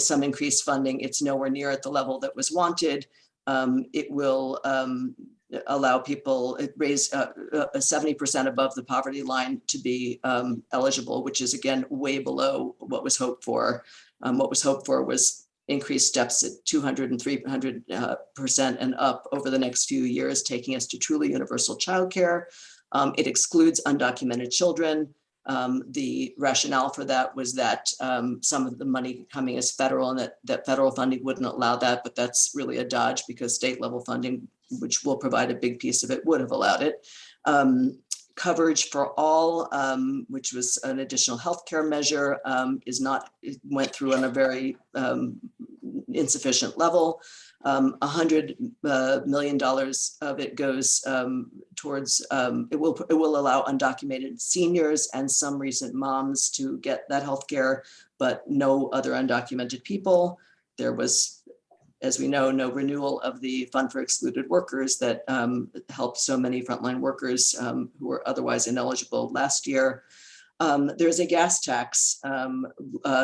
some increased funding, it's nowhere near at the level that was wanted. It will allow people, raise 70% above the poverty line to be eligible, which is again way below what was hoped for. What was hoped for was increased steps at 200 and 300% and up over the next few years, taking us to truly universal childcare. It excludes undocumented children. The rationale for that was that some of the money coming as federal, and that federal funding wouldn't allow that, but that's really a dodge because state level funding, which will provide a big piece of it, would have allowed it. Coverage for all, which was an additional healthcare measure, it went through on a very insufficient level. $100 million of it goes towards, it will allow undocumented seniors and some recent moms to get that healthcare, but no other undocumented people. There was, as we know, no renewal of the Fund for Excluded Workers that helped so many frontline workers who were otherwise ineligible last year. There's a gas tax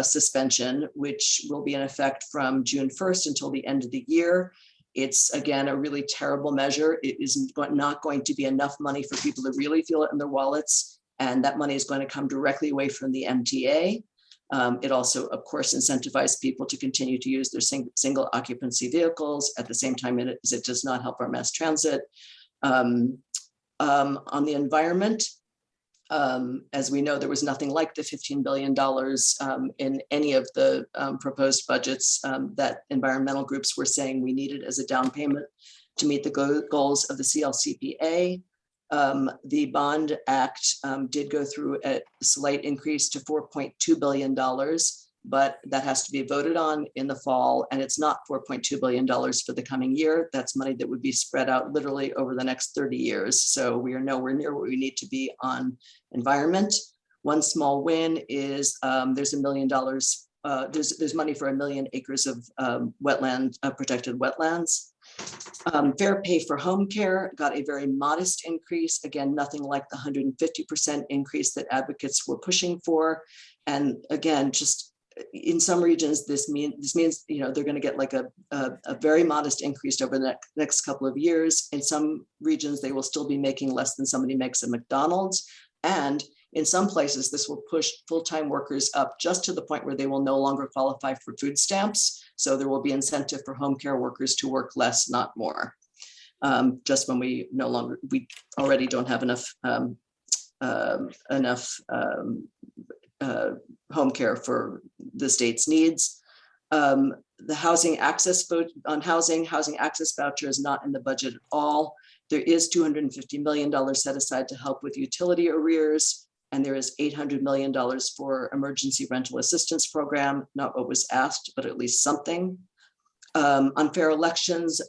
suspension, which will be in effect from June 1st until the end of the year. It's, again, a really terrible measure. It is not going to be enough money for people to really feel it in their wallets. And that money is going to come directly away from the MTA. It also, of course, incentivized people to continue to use their single occupancy vehicles. At the same time, it does not help our mass transit. On the environment, as we know, there was nothing like the $15 billion in any of the proposed budgets that environmental groups were saying we needed as a down payment to meet the goals of the CLCPA. The Bond Act did go through a slight increase to $4.2 billion, but that has to be voted on in the fall, and it's not $4.2 billion for the coming year. That's money that would be spread out literally over the next 30 years. So we are nowhere near where we need to be on environment. One small win is there's $1 million, there's money for 1 million acres of protected wetlands. Fair pay for home care got a very modest increase. Again, nothing like the 150% increase that advocates were pushing for. And again, just in some regions, this means they're going to get like a very modest increase over the next couple of years. In some regions, they will still be making less than somebody makes at McDonald's. And in some places, this will push full-time workers up just to the point where they will no longer qualify for food stamps. So there will be incentive for home care workers to work less, not more. Just when we already don't have enough home care for the state's needs. The housing access vote on housing access voucher is not in the budget at all. There is $250 million set aside to help with utility arrears, and there is $800 million for emergency rental assistance program, not what was asked, but at least something. Unfair elections,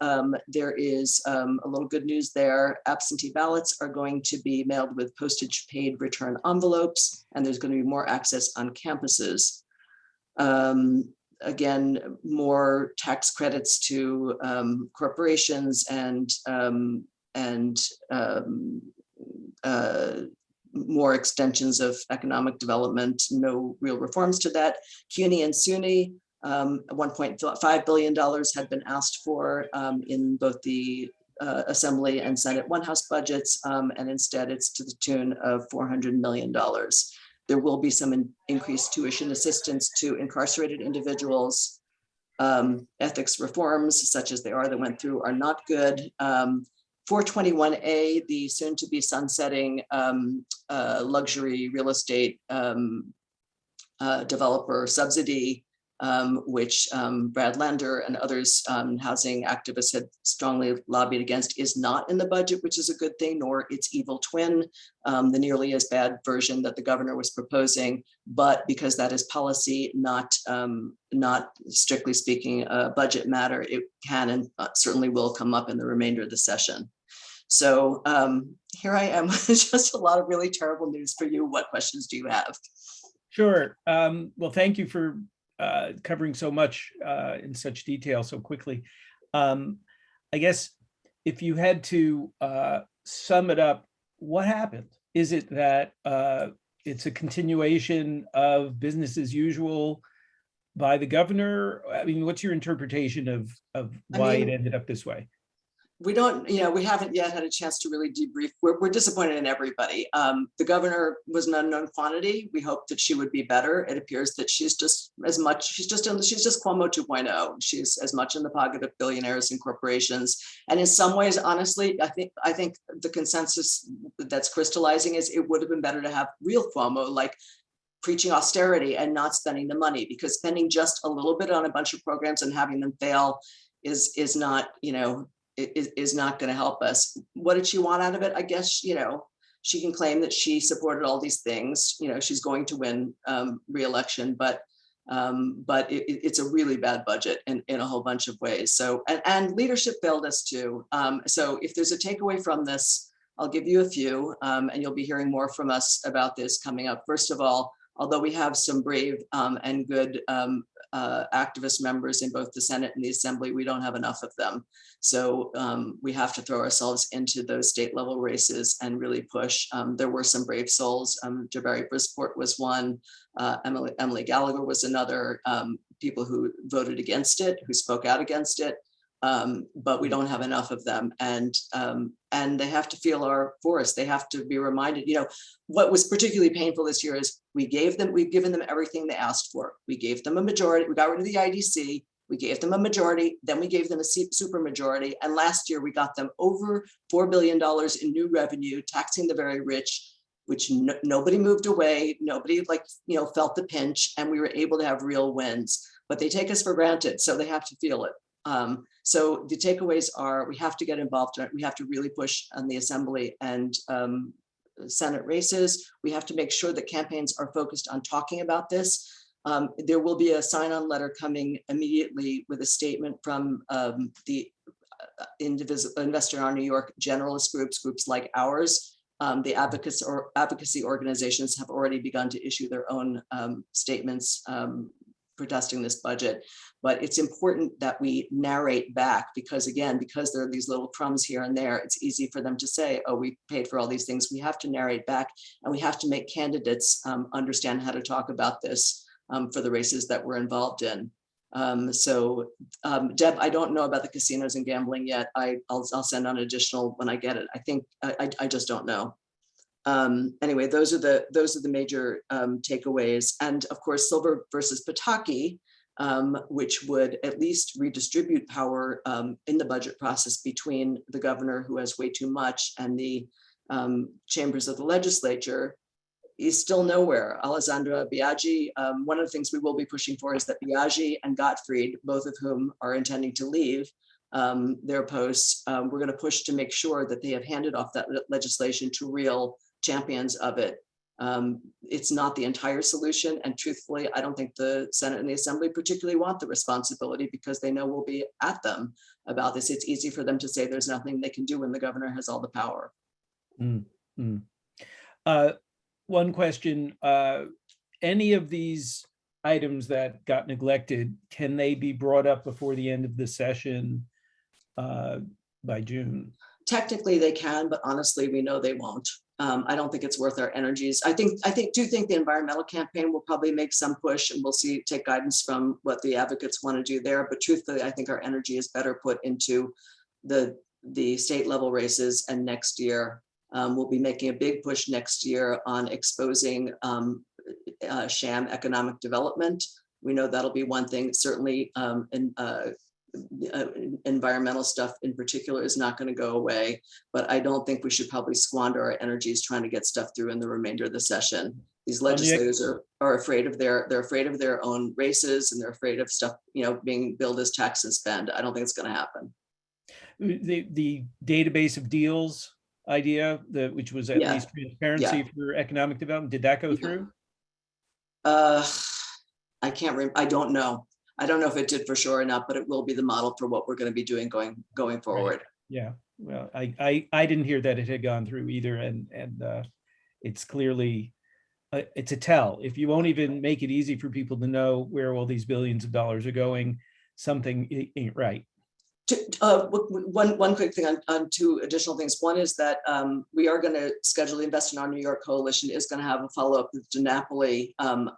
there is a little good news there. Absentee ballots are going to be mailed with postage paid return envelopes, and there's going to be more access on campuses. Again, more tax credits to corporations and more extensions of economic development, no real reforms to that. CUNY and SUNY, $1.5 billion had been asked for in both the Assembly and Senate One House budgets, and instead it's to the tune of $400 million. There will be some increased tuition assistance to incarcerated individuals. Ethics reforms, such as they are that went through, are not good. 421A, the soon to be sunsetting luxury real estate developer subsidy, which Brad Lander and others housing activists had strongly lobbied against, is not in the budget, which is a good thing, nor its evil twin, the nearly as bad version that the governor was proposing. But because that is policy, not strictly speaking a budget matter, it can and certainly will come up in the remainder of the session. So here I am, just a lot of really terrible news for you. What questions do you have? Sure. Well, thank you for covering so much in such detail so quickly. I guess if you had to sum it up, what happened? Is it that it's a continuation of business as usual by the governor? I mean, what's your interpretation of why it ended up this way? We don't, we haven't yet had a chance to really debrief. We're disappointed in everybody. The governor was an unknown quantity. We hoped that she would be better. It appears that she's just Cuomo 2.0. She's as much in the pocket of billionaires and corporations. And in some ways, honestly, I think the consensus that's crystallizing is it would have been better to have real Cuomo, like preaching austerity and not spending the money, because spending just a little bit on a bunch of programs and having them fail is not, is not going to help us. What did she want out of it? I guess, she can claim that she supported all these things. She's going to win re-election, but it's a really bad budget in a whole bunch of ways. So, and leadership failed us too. So if there's a takeaway from this, I'll give you a few, and you'll be hearing more from us about this coming up. First of all, although we have some brave and good activist members in both the Senate and the Assembly, we don't have enough of them. So we have to throw ourselves into those state level races and really push. There were some brave souls. Jabari Brisport was one. Emily Gallagher was another. People who voted against it, who spoke out against it. but we don't have enough of them, and they have to feel our force. They have to be reminded. What was particularly painful this year is we've given them everything they asked for. We gave them a majority. We got rid of the IDC. We gave them a majority, then we gave them a super majority. And last year we got them over $4 billion in new revenue, taxing the very rich, which nobody moved away. Nobody felt the pinch, and we were able to have real wins, but they take us for granted. So they have to feel it. So the takeaways are, we have to get involved. We have to really push on the Assembly and Senate races. We have to make sure that campaigns are focused on talking about this. There will be a sign-on letter coming immediately with a statement from the Indivisible Investor in New York generalist groups like ours. The advocacy organizations have already begun to issue their own statements protesting this budget. But it's important that we narrate back, because there are these little crumbs here and there, it's easy for them to say, oh, we paid for all these things. We have to narrate back, and we have to make candidates understand how to talk about this. For the races that we're involved in. Deb, I don't know about the casinos and gambling yet. I'll send on additional when I get it. I think I just don't know. Anyway, those are the major takeaways. And of course, Silver versus Pataki, which would at least redistribute power in the budget process between the governor, who has way too much, and the chambers of the legislature, is still nowhere. Alessandra Biaggi, one of the things we will be pushing for is that Biaggi and Gottfried, both of whom are intending to leave their posts, we're going to push to make sure that they have handed off that legislation to real champions of it. It's not the entire solution, and truthfully, I don't think the Senate and the Assembly particularly want the responsibility, because they know we'll be at them about this. It's easy for them to say there's nothing they can do when the governor has all the power. One question, any of these items that got neglected, can they be brought up before the end of the session by June? Technically they can, but honestly, we know they won't. I don't think it's worth our energies. I do think the environmental campaign will probably make some push, and we'll take guidance from what the advocates want to do there. But truthfully, I think our energy is better put into the state level races, and next year, we'll be making a big push next year on exposing sham economic development. We know that'll be one thing. Certainly, environmental stuff in particular is not going to go away. But I don't think we should probably squander our energies trying to get stuff through in the remainder of the session. These legislators are afraid of their own races, and they're afraid of stuff being billed as tax and spend. I don't think it's going to happen. The database of deals idea, which was at least transparency for economic development, did that go through? I can't remember. I don't know. I don't know if it did for sure or not, but it will be the model for what we're going to be doing going forward. Right. Yeah. Well, I didn't hear that it had gone through either, and it's clearly it's a tell. If you won't even make it easy for people to know where all these billions of dollars are going, something ain't right. One quick thing on two additional things. One is that we are going to schedule the Invest in Our New York Coalition is going to have a follow-up with DiNapoli.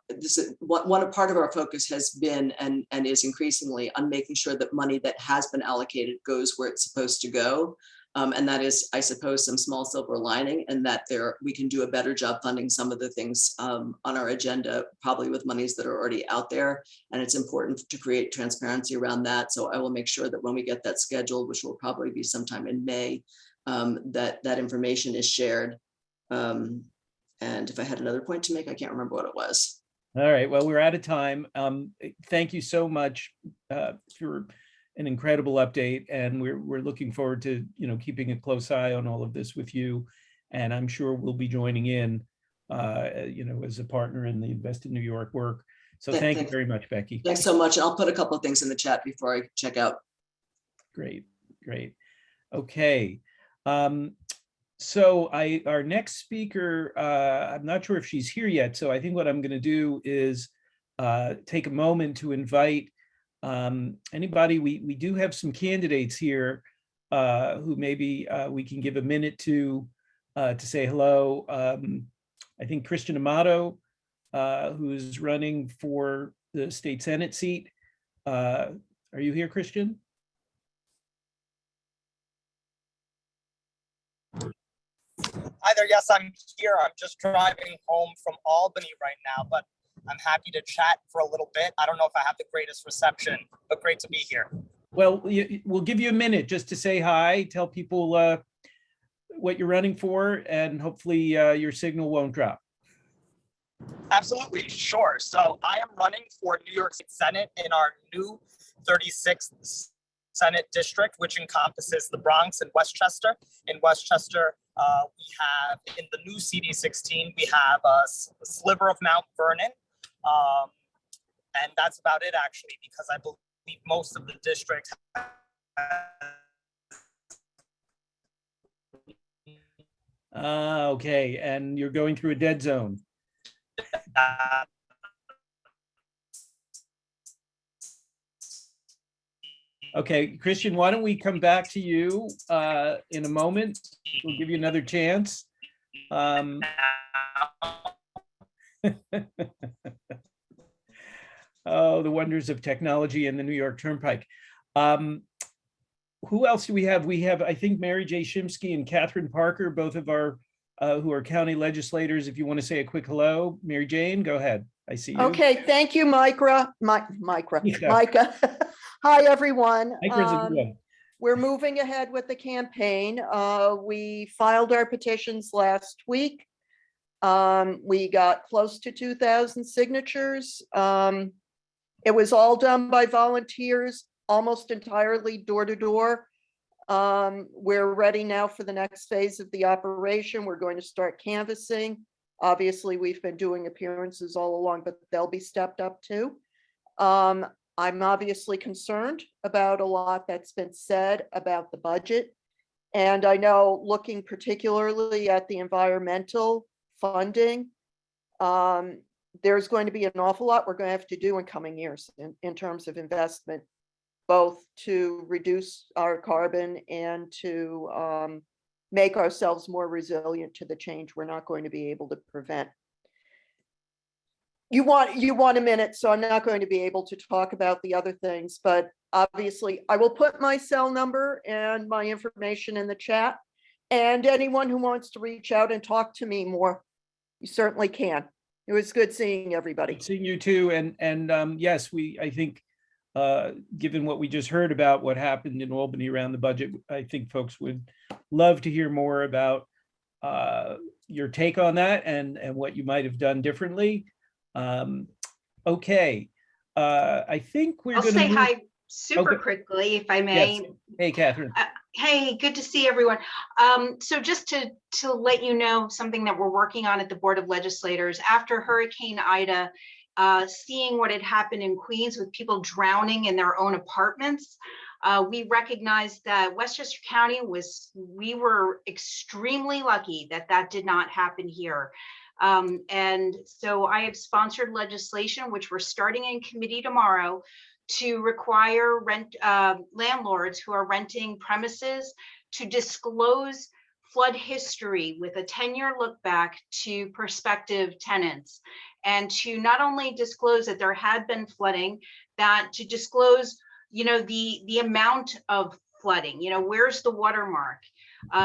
This is one part of our focus has been and is increasingly on making sure that money that has been allocated goes where it's supposed to go. And that is, I suppose, some small silver lining, and that we can do a better job funding some of the things on our agenda, probably with monies that are already out there. And it's important to create transparency around that. So I will make sure that when we get that scheduled, which will probably be sometime in May, that information is shared. And if I had another point to make, I can't remember what it was. All right, well, we're out of time. Thank you so much for an incredible update, and we're looking forward to keeping a close eye on all of this with you, and I'm sure we'll be joining in as a partner in the Invest in New York work. So thank you very much, Becky. Thanks so much. I'll put a couple of things in the chat before I check out. Great. Okay, so our next speaker, I'm not sure if she's here yet, so I think what I'm going to do is take a moment to invite anybody. We do have some candidates here who maybe we can give a minute to say hello. I think Christian Amato, who's running for the state Senate seat. Are you here, Christian? Hi there. Yes, I'm here. I'm just driving home from Albany right now, but I'm happy to chat for a little bit. I don't know if I have the greatest reception, but great to be here. Well, we'll give you a minute just to say hi, tell people what you're running for, and hopefully your signal won't drop. Absolutely, sure. So I am running for New York State Senate in our new 36th Senate district, which encompasses the Bronx and Westchester. In Westchester, we have, in the new CD16, we have a sliver of Mount Vernon. And that's about it, actually, because I believe most of the district Okay, and you're going through a dead zone. Okay, Christian, why don't we come back to you in a moment? We'll give you another chance. Oh, the wonders of technology and the New York Turnpike. Who else do we have? We have, I think, Mary J. Shimsky and Catherine Parker, both of our who are county legislators. If you want to say a quick hello, Mary Jane, go ahead. I see you. Okay, thank you, Micah. Micah. Hi, everyone. Micah's a good one. We're moving ahead with the campaign. We filed our petitions last week. We got close to 2,000 signatures. It was all done by volunteers, almost entirely door to door. We're ready now for the next phase of the operation. We're going to start canvassing. Obviously, we've been doing appearances all along, but they'll be stepped up too. I'm obviously concerned about a lot that's been said about the budget. And I know, looking particularly at the environmental funding, there's going to be an awful lot we're going to have to do in coming years in terms of investment, both to reduce our carbon and to make ourselves more resilient to the change we're not going to be able to prevent. You want a minute, so I'm not going to be able to talk about the other things, but obviously I will put my cell number and my information in the chat, and anyone who wants to reach out and talk to me more, you certainly can. It was good seeing everybody. Good seeing you too. And yes, I think, given what we just heard about what happened in Albany around the budget, I think folks would love to hear more about your take on that and what you might have done differently. Okay, I think we're I'll going to say hi super quickly, if I may. Yes. Hey, Catherine. Hey, good to see everyone. So just to let you know something that we're working on at the Board of Legislators, after Hurricane Ida, seeing what had happened in Queens with people drowning in their own apartments, we recognized that Westchester County we were extremely lucky that did not happen here. And so I have sponsored legislation, which we're starting in committee tomorrow, to require landlords who are renting premises to disclose flood history with a 10-year look back to prospective tenants, and to not only disclose that there had been flooding, that to disclose, the amount of flooding, where's the watermark?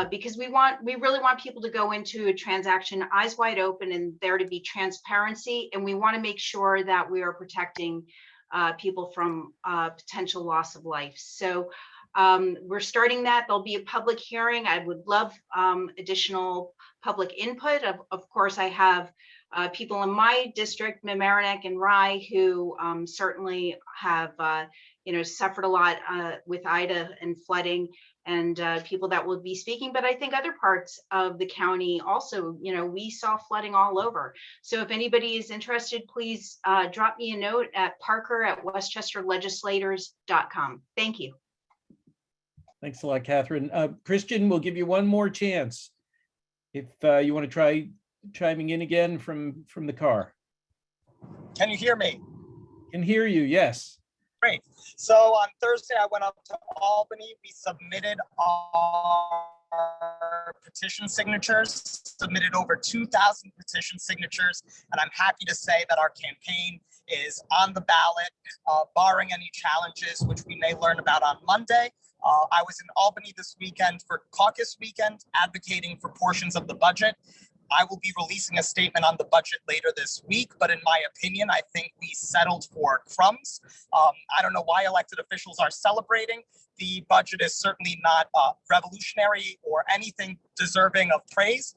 Because we really want people to go into a transaction eyes wide open and there to be transparency, and we want to make sure that we are protecting people from potential loss of life. So we're starting that. There'll be a public hearing. I would love additional public input. Of course, I have people in my district, Mamaroneck and Rye, who certainly have suffered a lot with Ida and flooding, and people that will be speaking. But I think other parts of the county also, we saw flooding all over. So if anybody is interested, please drop me a note at parker@westchesterlegislators.com. Thank you. Thanks a lot, Catherine. Christian, we'll give you one more chance if you want to try chiming in again from the car. Can you hear me? Can hear you, yes. Great. So on Thursday, I went up to Albany. We submitted our petition signatures, submitted over 2,000 petition signatures, and I'm happy to say that our campaign is on the ballot, barring any challenges, which we may learn about on Monday. I was in Albany this weekend for caucus weekend, advocating for portions of the budget. I will be releasing a statement on the budget later this week, but in my opinion, I think we settled for crumbs. I don't know why elected officials are celebrating. The budget is certainly not revolutionary or anything deserving of praise.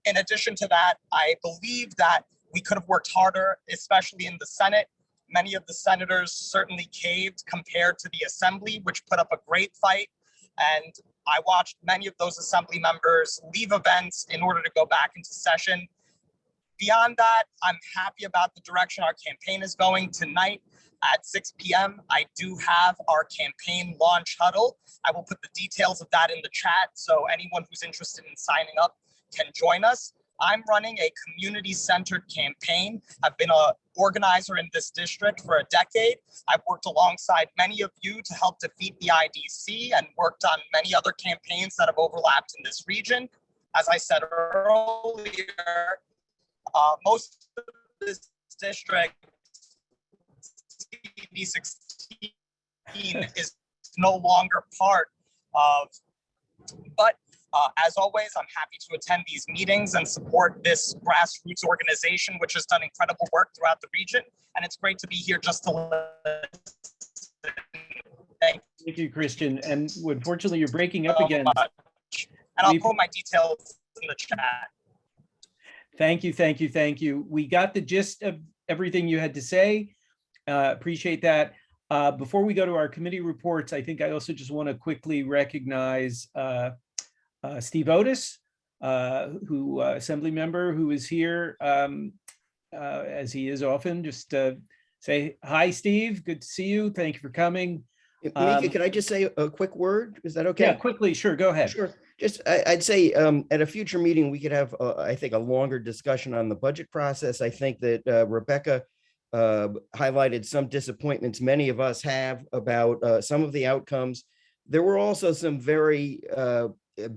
In addition to that, I believe that we could have worked harder, especially in the Senate. Many of the senators certainly caved compared to the Assembly, which put up a great fight. And I watched many of those Assembly members leave events in order to go back into session. Beyond that, I'm happy about the direction our campaign is going. Tonight at 6 p.m., I do have our campaign launch huddle. I will put the details of that in the chat, so anyone who's interested in signing up can join us. I'm running a community-centered campaign. I've been an organizer in this district for a decade. I've worked alongside many of you to help defeat the IDC and worked on many other campaigns that have overlapped in this region. As I said earlier, most of this district, CD16 is no longer part of, but as always, I'm happy to attend these meetings and support this grassroots organization, which has done incredible work throughout the region. And it's great to be here just to listen. Thank you, Christian. And unfortunately, you're breaking up so again. much. And I'll put my details in the chat. Thank you, thank you, thank you. We got the gist of everything you had to say. Appreciate that. Before we go to our committee reports, I think I also just want to quickly recognize Steve Otis, Assembly member who is here, as he is often. Just say hi, Steve. Good to see you. Thank you for coming. Mika, can I just say a quick word? Is that okay? Yeah, quickly. Sure. Go ahead. Sure. Just, I'd say at a future meeting, we could have, I think, a longer discussion on the budget process. I think that Rebecca highlighted some disappointments many of us have about some of the outcomes. There were also some very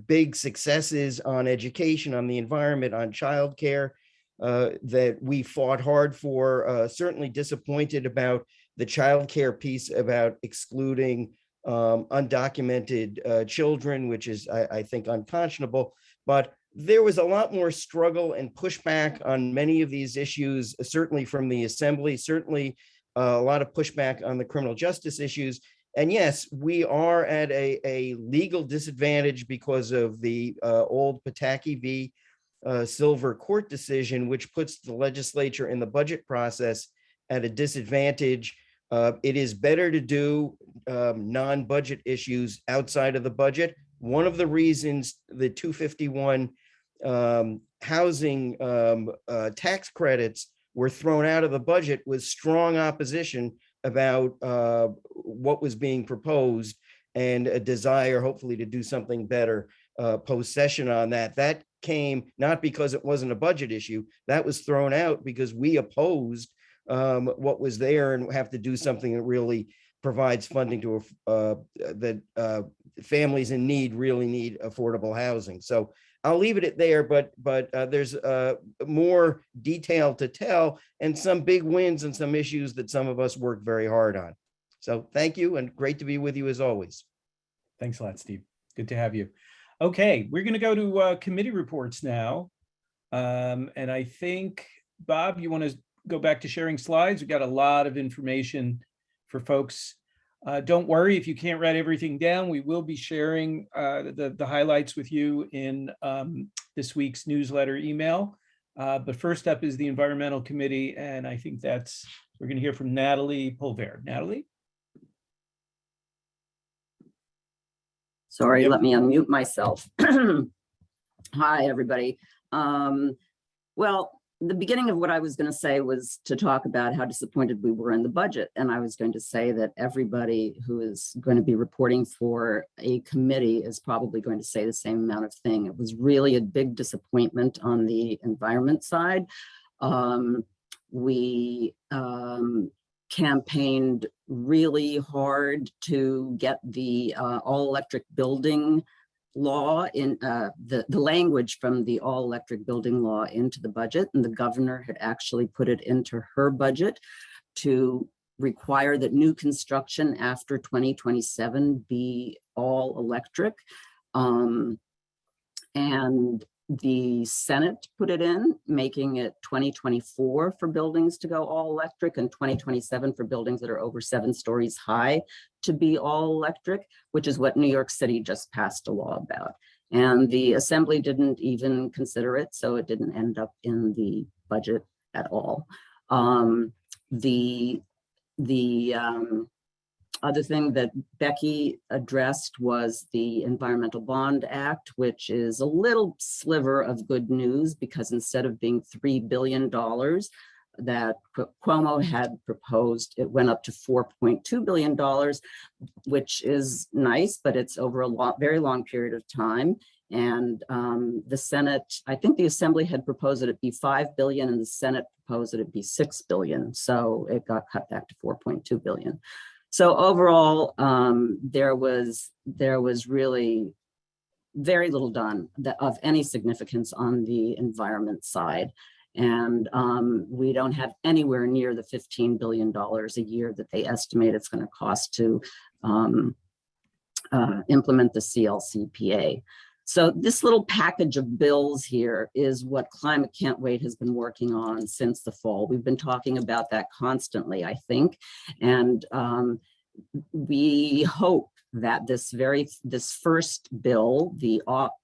big successes on education, on the environment, on childcare that we fought hard for. Certainly disappointed about the childcare piece, about excluding undocumented children, which is, I think, unconscionable. But there was a lot more struggle and pushback on many of these issues, certainly from the Assembly, certainly a lot of pushback on the criminal justice issues. And yes, we are at a legal disadvantage because of the old Pataki v. Silver court decision, which puts the legislature in the budget process at a disadvantage. It is better to do non-budget issues outside of the budget. One of the reasons the 251 housing tax credits were thrown out of the budget was strong opposition about what was being proposed and a desire, hopefully, to do something better post-session on that. That came not because it wasn't a budget issue. That was thrown out because we opposed what was there and have to do something that really provides funding to that families in need really need affordable housing. So I'll leave it at there, but there's more detail to tell and some big wins and some issues that some of us worked very hard on. So thank you, and great to be with you as always. Thanks a lot, Steve. Good to have you. Okay, we're going to go to committee reports now. And I think, Bob, you want to go back to sharing slides? We've got a lot of information for folks. Don't worry if you can't write everything down. We will be sharing the highlights with you in this week's newsletter email. But first up is the Environmental Committee, and I think we're going to hear from Natalie Pulver. Natalie? Sorry, Yep. Let me unmute myself. Hi, everybody. Well, the beginning of what I was going to say was to talk about how disappointed we were in the budget. And I was going to say that everybody who is going to be reporting for a committee is probably going to say the same amount of thing. It was really a big disappointment on the environment side. We campaigned really hard to get the all-electric building law in the language from the all-electric building law into the budget, and the governor had actually put it into her budget to require that new construction after 2027 be all electric. And the Senate put it in, making it 2024 for buildings to go all electric and 2027 for buildings that are over 7 stories high to be all electric, which is what New York City just passed a law about. And the Assembly didn't even consider it, so it didn't end up in the budget at all. The other thing that Becky addressed was the Environmental Bond Act, which is a little sliver of good news because instead of being $3 billion that Cuomo had proposed, it went up to $4.2 billion, which is nice, but it's over a very long period of time. And the Senate, I think the Assembly had proposed that it be $5 billion and the Senate proposed that it be $6 billion. So it got cut back to $4.2 billion. So overall, there was really very little done of any significance on the environment side. And we don't have anywhere near the $15 billion a year that they estimate it's going to cost to implement the CLCPA. So this little package of bills here is what Climate Can't Wait has been working on since the fall. We've been talking about that constantly, I think. And we hope that this first bill, the all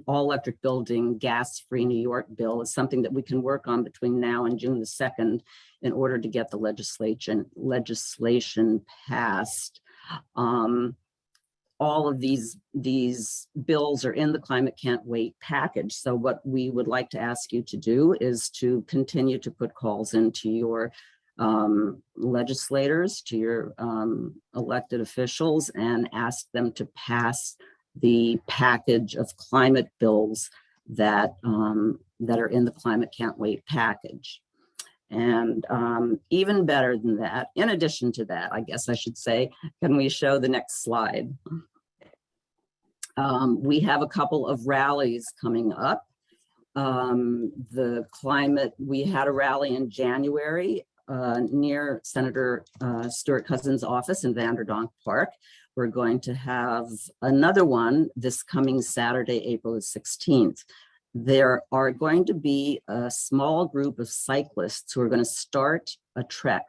electric building gas-free New York bill, is something that we can work on between now and June the 2nd in order to get the legislation passed. All of these bills are in the Climate Can't Wait package. So what we would like to ask you to do is to continue to put calls into your legislators, to your elected officials, and ask them to pass the package of climate bills that are in the Climate Can't Wait package. And even better than that, in addition to that, I guess I should say, can we show the next slide? We have a couple of rallies coming up. We had a rally in January near Senator Stuart Cousins' office in Vanderdonk Park. We're going to have another one this coming Saturday, April the 16th. There are going to be a small group of cyclists who are going to start a trek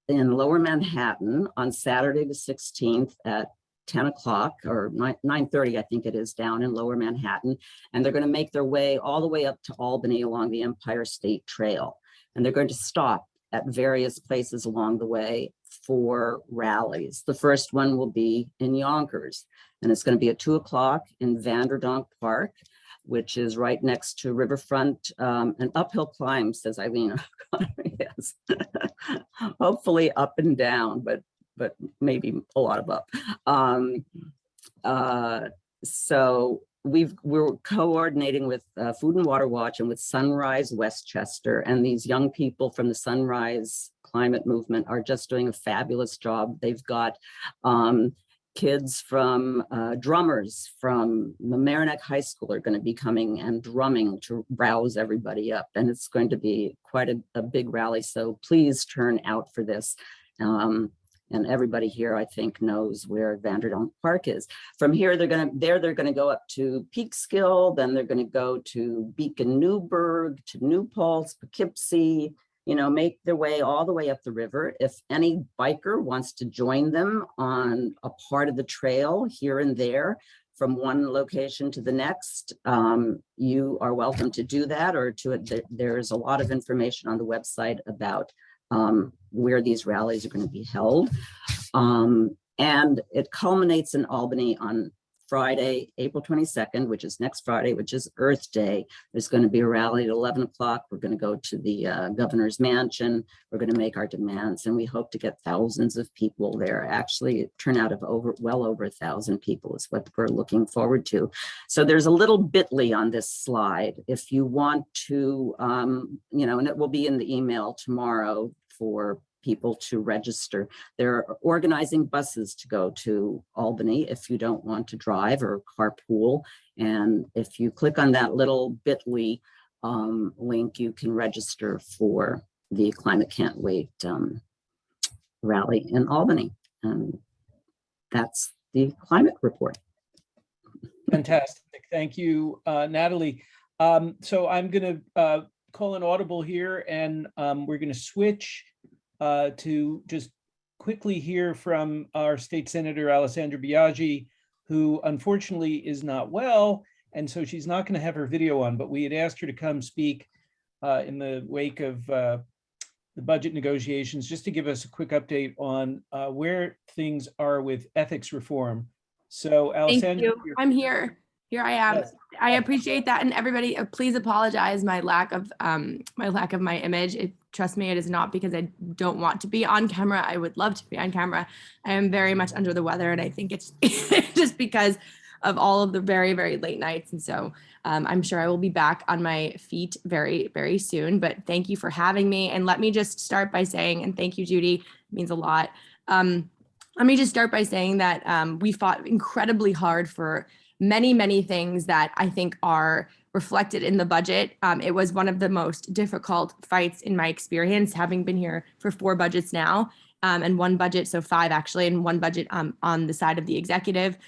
in Lower Manhattan on Saturday the 16th at 10 o'clock or 9:30, I think it is, down in Lower Manhattan. And they're going to make their way all the way up to Albany along the Empire State Trail. And they're going to stop at various places along the way for rallies. The first one will be in Yonkers, and it's going to be at 2 o'clock in Vanderdonk Park, which is right next to Riverfront, an uphill climb, says Eileen. Yes. Hopefully up and down, but maybe a lot of up. So we're coordinating with Food and Water Watch and with Sunrise Westchester, and these young people from the Sunrise Climate Movement are just doing a fabulous job. They've got kids from drummers from Mamaroneck High School are going to be coming and drumming to rouse everybody up, and it's going to be quite a big rally. So please turn out for this. And everybody here, I think, knows where Vanderdonk Park is. From here, they're going to go up to Peekskill, then they're going to go to Beacon Newburgh, to New Paltz, Poughkeepsie, make their way all the way up the river. If any biker wants to join them on a part of the trail here and there, from one location to the next, you are welcome to do that, or there's a lot of information on the website about where these rallies are going to be held. And it culminates in Albany on Friday, April 22nd, which is next Friday, which is Earth Day. There's going to be a rally at 11 o'clock. We're going to go to the governor's mansion. We're going to make our demands, and we hope to get thousands of people there. Actually, a turnout of well over 1,000 people is what we're looking forward to. So there's a little bit.ly on this slide. If you want to, and it will be in the email tomorrow for people to register. They're organizing buses to go to Albany if you don't want to drive or carpool. And if you click on that little bit.ly link, you can register for the Climate Can't Wait rally in Albany. And that's the climate report. Fantastic. Thank you, Natalie. So I'm going to call an audible here, and we're going to switch to just quickly hear from our state senator, Alessandra Biaggi, who unfortunately is not well. And so she's not going to have her video on, but we had asked her to come speak in the wake of the budget negotiations, just to give us a quick update on where things are with ethics reform. So Alessandra, Thank you. I'm here. Here I am. Yes. I appreciate that, and everybody, please apologize my lack of my image. Trust me, it is not because I don't want to be on camera. I would love to be on camera. I am very much under the weather, and I think it's just because of all of the very, very late nights. And so I'm sure I will be back on my feet very, very soon. But thank you for having me. And let me just start by saying, and thank you, Judy, it means a lot. Let me just start by saying that we fought incredibly hard for many, many things that I think are reflected in the budget. It was one of the most difficult fights in my experience, having been here for 4 budgets now, and 1 budget, so 5 actually, and 1 budget on the side of the executive.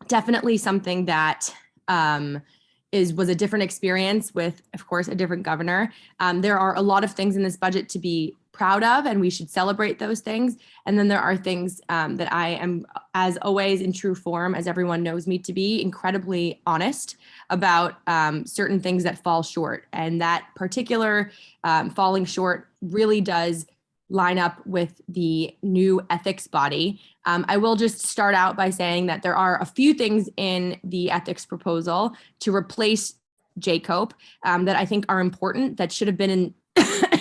Definitely something that was a different experience with, of course, a different governor. There are a lot of things in this budget to be proud of, and we should celebrate those things. And then there are things that I am, as always, in true form, as everyone knows me to be, incredibly honest about certain things that fall short. And that particular falling short really does line up with the new ethics body. I will just start out by saying that there are a few things in the ethics proposal to replace JCOPE that I think are important, that should have been in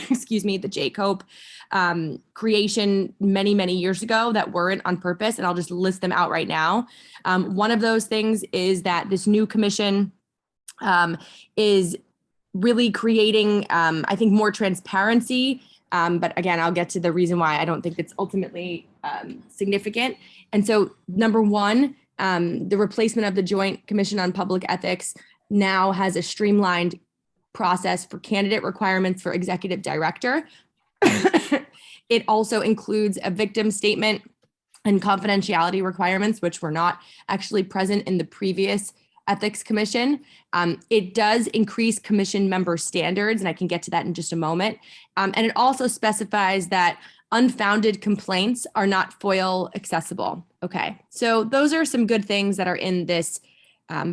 excuse me, the JCOPE creation many, many years ago that weren't on purpose. And I'll just list them out right now. One of those things is that this new commission is really creating, I think, more transparency. But again, I'll get to the reason why I don't think it's ultimately significant. And so number one, the replacement of the Joint Commission on Public Ethics now has a streamlined process for candidate requirements for executive director. It also includes a victim statement and confidentiality requirements, which were not actually present in the previous Ethics Commission. It does increase commission member standards, and I can get to that in just a moment. And it also specifies that unfounded complaints are not FOIL accessible. Okay, so those are some good things that are in this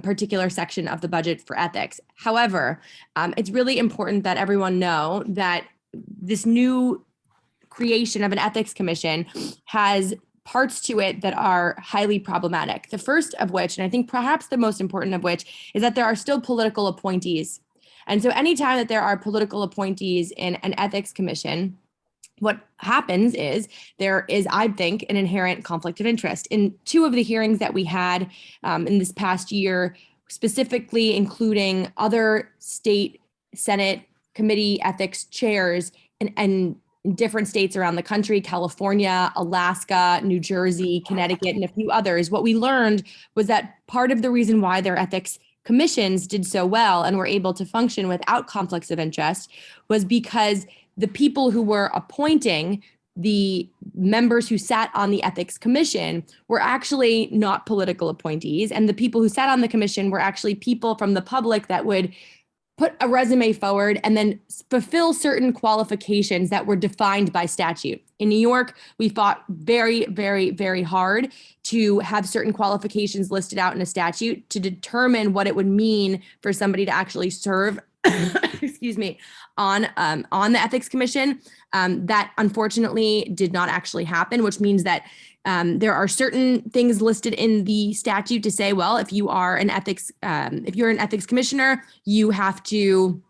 particular section of the budget for ethics. However, it's really important that everyone know that this new creation of an ethics commission has parts to it that are highly problematic. The first of which, and I think perhaps the most important of which, is that there are still political appointees. And so anytime that there are political appointees in an ethics commission, what happens is there is, I think, an inherent conflict of interest. In 2 of the hearings that we had in this past year, specifically including other state Senate committee ethics chairs and in different states around the country, California, Alaska, New Jersey, Connecticut, and a few others, what we learned was that part of the reason why their ethics commissions did so well and were able to function without conflicts of interest was because the people who were appointing the members who sat on the ethics commission were actually not political appointees. And the people who sat on the commission were actually people from the public that would put a resume forward and then fulfill certain qualifications that were defined by statute. In New York, we fought very, very, very hard to have certain qualifications listed out in a statute to determine what it would mean for somebody to actually serve excuse me, on the Ethics Commission. That unfortunately did not actually happen, which means that there are certain things listed in the statute to say, well, if you are an ethics, if you're an ethics commissioner, you have to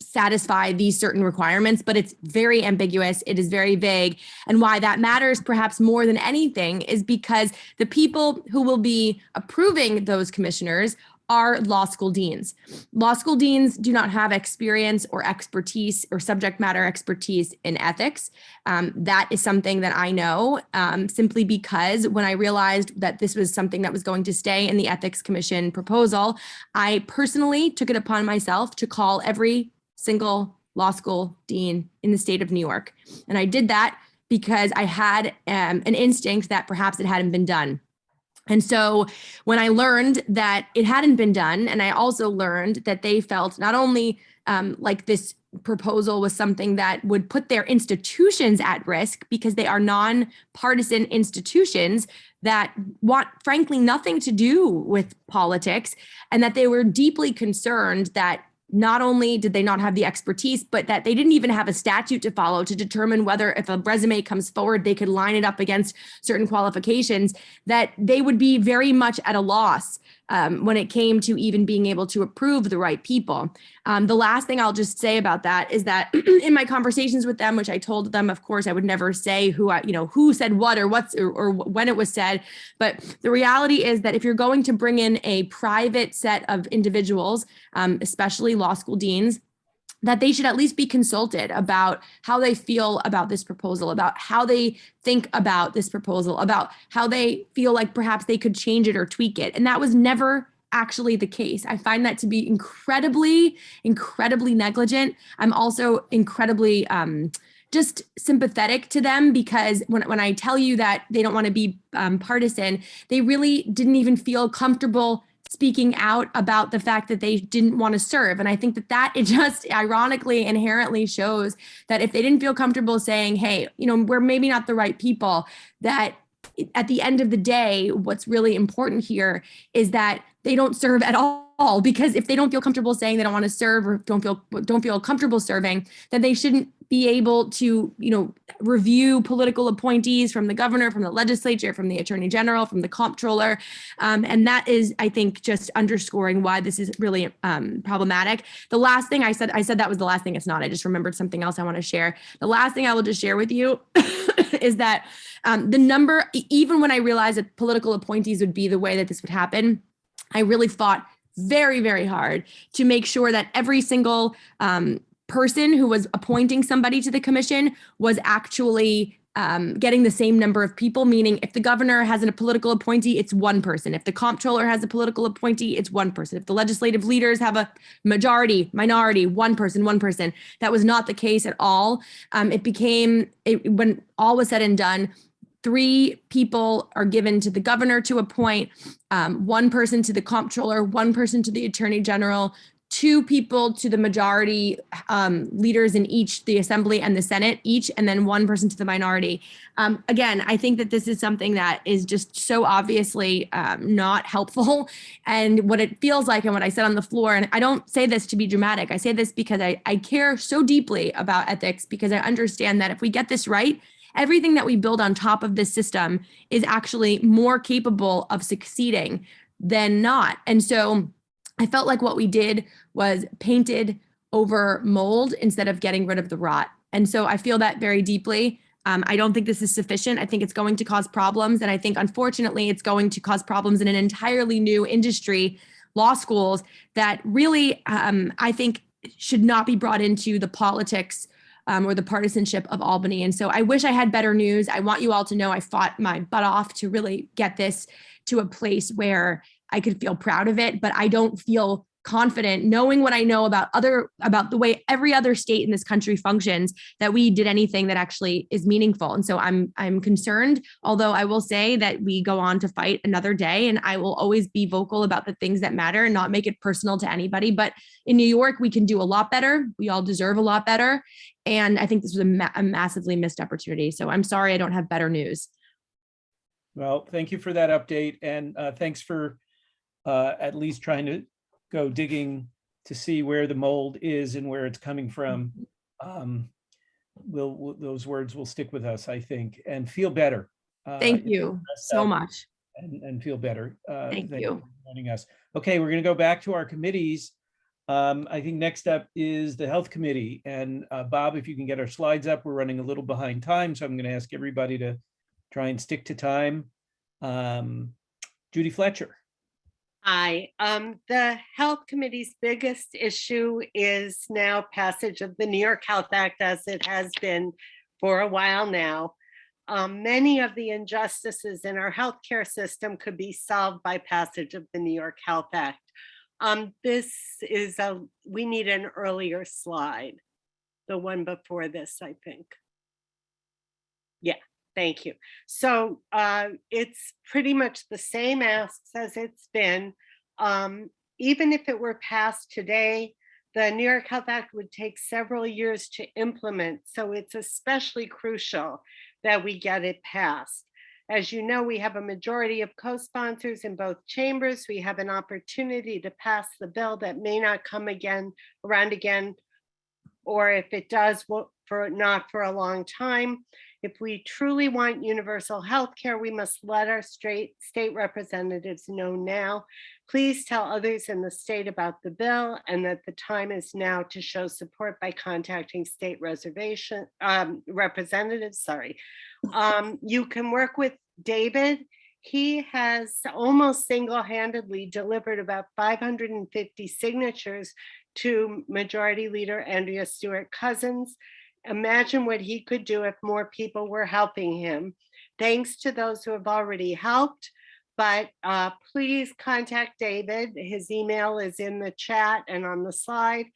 satisfy these certain requirements, but it's very ambiguous. It is very vague. And why that matters perhaps more than anything is because the people who will be approving those commissioners are law school deans. Law school deans do not have experience or expertise or subject matter expertise in ethics. That is something that I know simply because when I realized that this was something that was going to stay in the Ethics Commission proposal, I personally took it upon myself to call every single law school dean in the state of New York. And I did that because I had an instinct that perhaps it hadn't been done. And so when I learned that it hadn't been done, and I also learned that they felt not only like this proposal was something that would put their institutions at risk because they are nonpartisan institutions that want, frankly, nothing to do with politics, and that they were deeply concerned that not only did they not have the expertise, but that they didn't even have a statute to follow to determine whether if a resume comes forward, they could line it up against certain qualifications, that they would be very much at a loss when it came to even being able to approve the right people. The last thing I'll just say about that is that in my conversations with them, which I told them, of course, I would never say who said what or or when it was said. But the reality is that if you're going to bring in a private set of individuals, especially law school deans, that they should at least be consulted about how they feel about this proposal, about how they think about this proposal, about how they feel like perhaps they could change it or tweak it. And that was never actually the case. I find that to be incredibly, incredibly negligent. I'm also incredibly just sympathetic to them, because when I tell you that they don't want to be partisan, they really didn't even feel comfortable speaking out about the fact that they didn't want to serve. And I think that it just ironically inherently shows that if they didn't feel comfortable saying, hey, we're maybe not the right people, that at the end of the day, what's really important here is that they don't serve at all. Because if they don't feel comfortable saying they don't want to serve or don't feel comfortable serving, then they shouldn't be able to, review political appointees from the governor, from the legislature, from the attorney general, from the comptroller. And that is, I think, just underscoring why this is really problematic. The last thing I said that was the last thing. It's not. I just remembered something else I want to share. The last thing I will just share with you is that the number, even when I realized that political appointees would be the way that this would happen, I really fought very, very hard to make sure that every single person who was appointing somebody to the commission was actually getting the same number of people, meaning if the governor has a political appointee, it's one person. If the comptroller has a political appointee, it's one person. If the legislative leaders have a majority, minority, one person. That was not the case at all. When all was said and done, 3 people are given to the governor to appoint, 1 person to the comptroller, 1 person to the attorney general, 2 people to the majority leaders in each, the assembly and the Senate each, and then 1 person to the minority. Again, I think that this is something that is just so obviously not helpful. And what it feels like, and what I said on the floor, and I don't say this to be dramatic, I say this because I care so deeply about ethics, because I understand that if we get this right, everything that we build on top of this system is actually more capable of succeeding than not. And so I felt like what we did was painted over mold instead of getting rid of the rot. And so I feel that very deeply. I don't think this is sufficient. I think it's going to cause problems. And I think, unfortunately, it's going to cause problems in an entirely new industry, law schools, that really, I think, should not be brought into the politics or the partisanship of Albany. And so I wish I had better news. I want you all to know I fought my butt off to really get this to a place where I could feel proud of it, but I don't feel confident, knowing what I know about the way every other state in this country functions, that we did anything that actually is meaningful. And so I'm concerned, although I will say that we go on to fight another day, and I will always be vocal about the things that matter and not make it personal to anybody. But in New York, we can do a lot better. We all deserve a lot better. And I think this was a massively missed opportunity. So I'm sorry I don't have better news. Well, thank you for that update. And thanks for at least trying to go digging to see where the mold is and where it's coming from. Those words will stick with us, I think, and feel better. Thank you so much. And feel better. Thank you for joining us. Okay, we're going to go back to our committees. I think next up is the Health Committee. And Bob, if you can get our slides up, we're running a little behind time, so I'm going to ask everybody to try and stick to time. Judy Fletcher. Hi. The Health Committee's biggest issue is now passage of the New York Health Act, as it has been for a while now. Many of the injustices in our healthcare system could be solved by passage of the New York Health Act. We need an earlier slide, the one before this, I think. Thank you. So it's pretty much the same asks as it's been. Even if it were passed today, the New York Health Act would take several years to implement. So it's especially crucial that we get it passed. As you know, we have a majority of co-sponsors in both chambers. We have an opportunity to pass the bill that may not come around again, or if it does, not for a long time. If we truly want universal health care, we must let our state representatives know now. Please tell others in the state about the bill and that the time is now to show support by contacting state representatives. You can work with David. He has almost single-handedly delivered about 550 signatures to Majority Leader Andrea Stewart-Cousins. Imagine what he could do if more people were helping him. Thanks to those who have already helped, but please contact David. His email is in the chat and on the slide.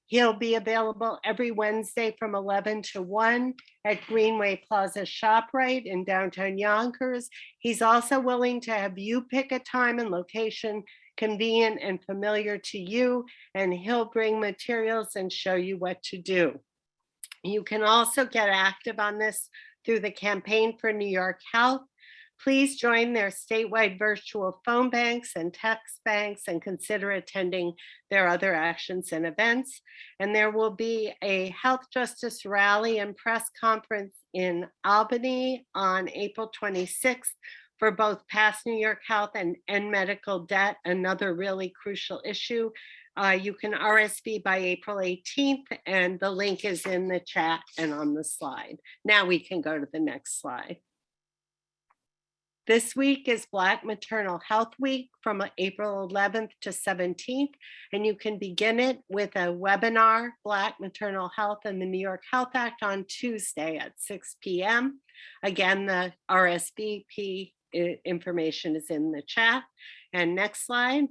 He'll be available every Wednesday from 11 to 1 at Greenway Plaza ShopRite in downtown Yonkers. He's also willing to have you pick a time and location convenient and familiar to you, and he'll bring materials and show you what to do. You can also get active on this through the Campaign for New York Health. Please join their statewide virtual phone banks and text banks and consider attending their other actions and events. And there will be a health justice rally and press conference in Albany on April 26th for both past New York Health and end medical debt, another really crucial issue. You can RSV by April 18th, and the link is in the chat and on the slide. Now we can go to the next slide. This week is Black Maternal Health Week from April 11th to 17th, and you can begin it with a webinar, Black Maternal Health and the New York Health Act, on Tuesday at 6 p.m. Again, the RSVP information is in the chat. And next slide.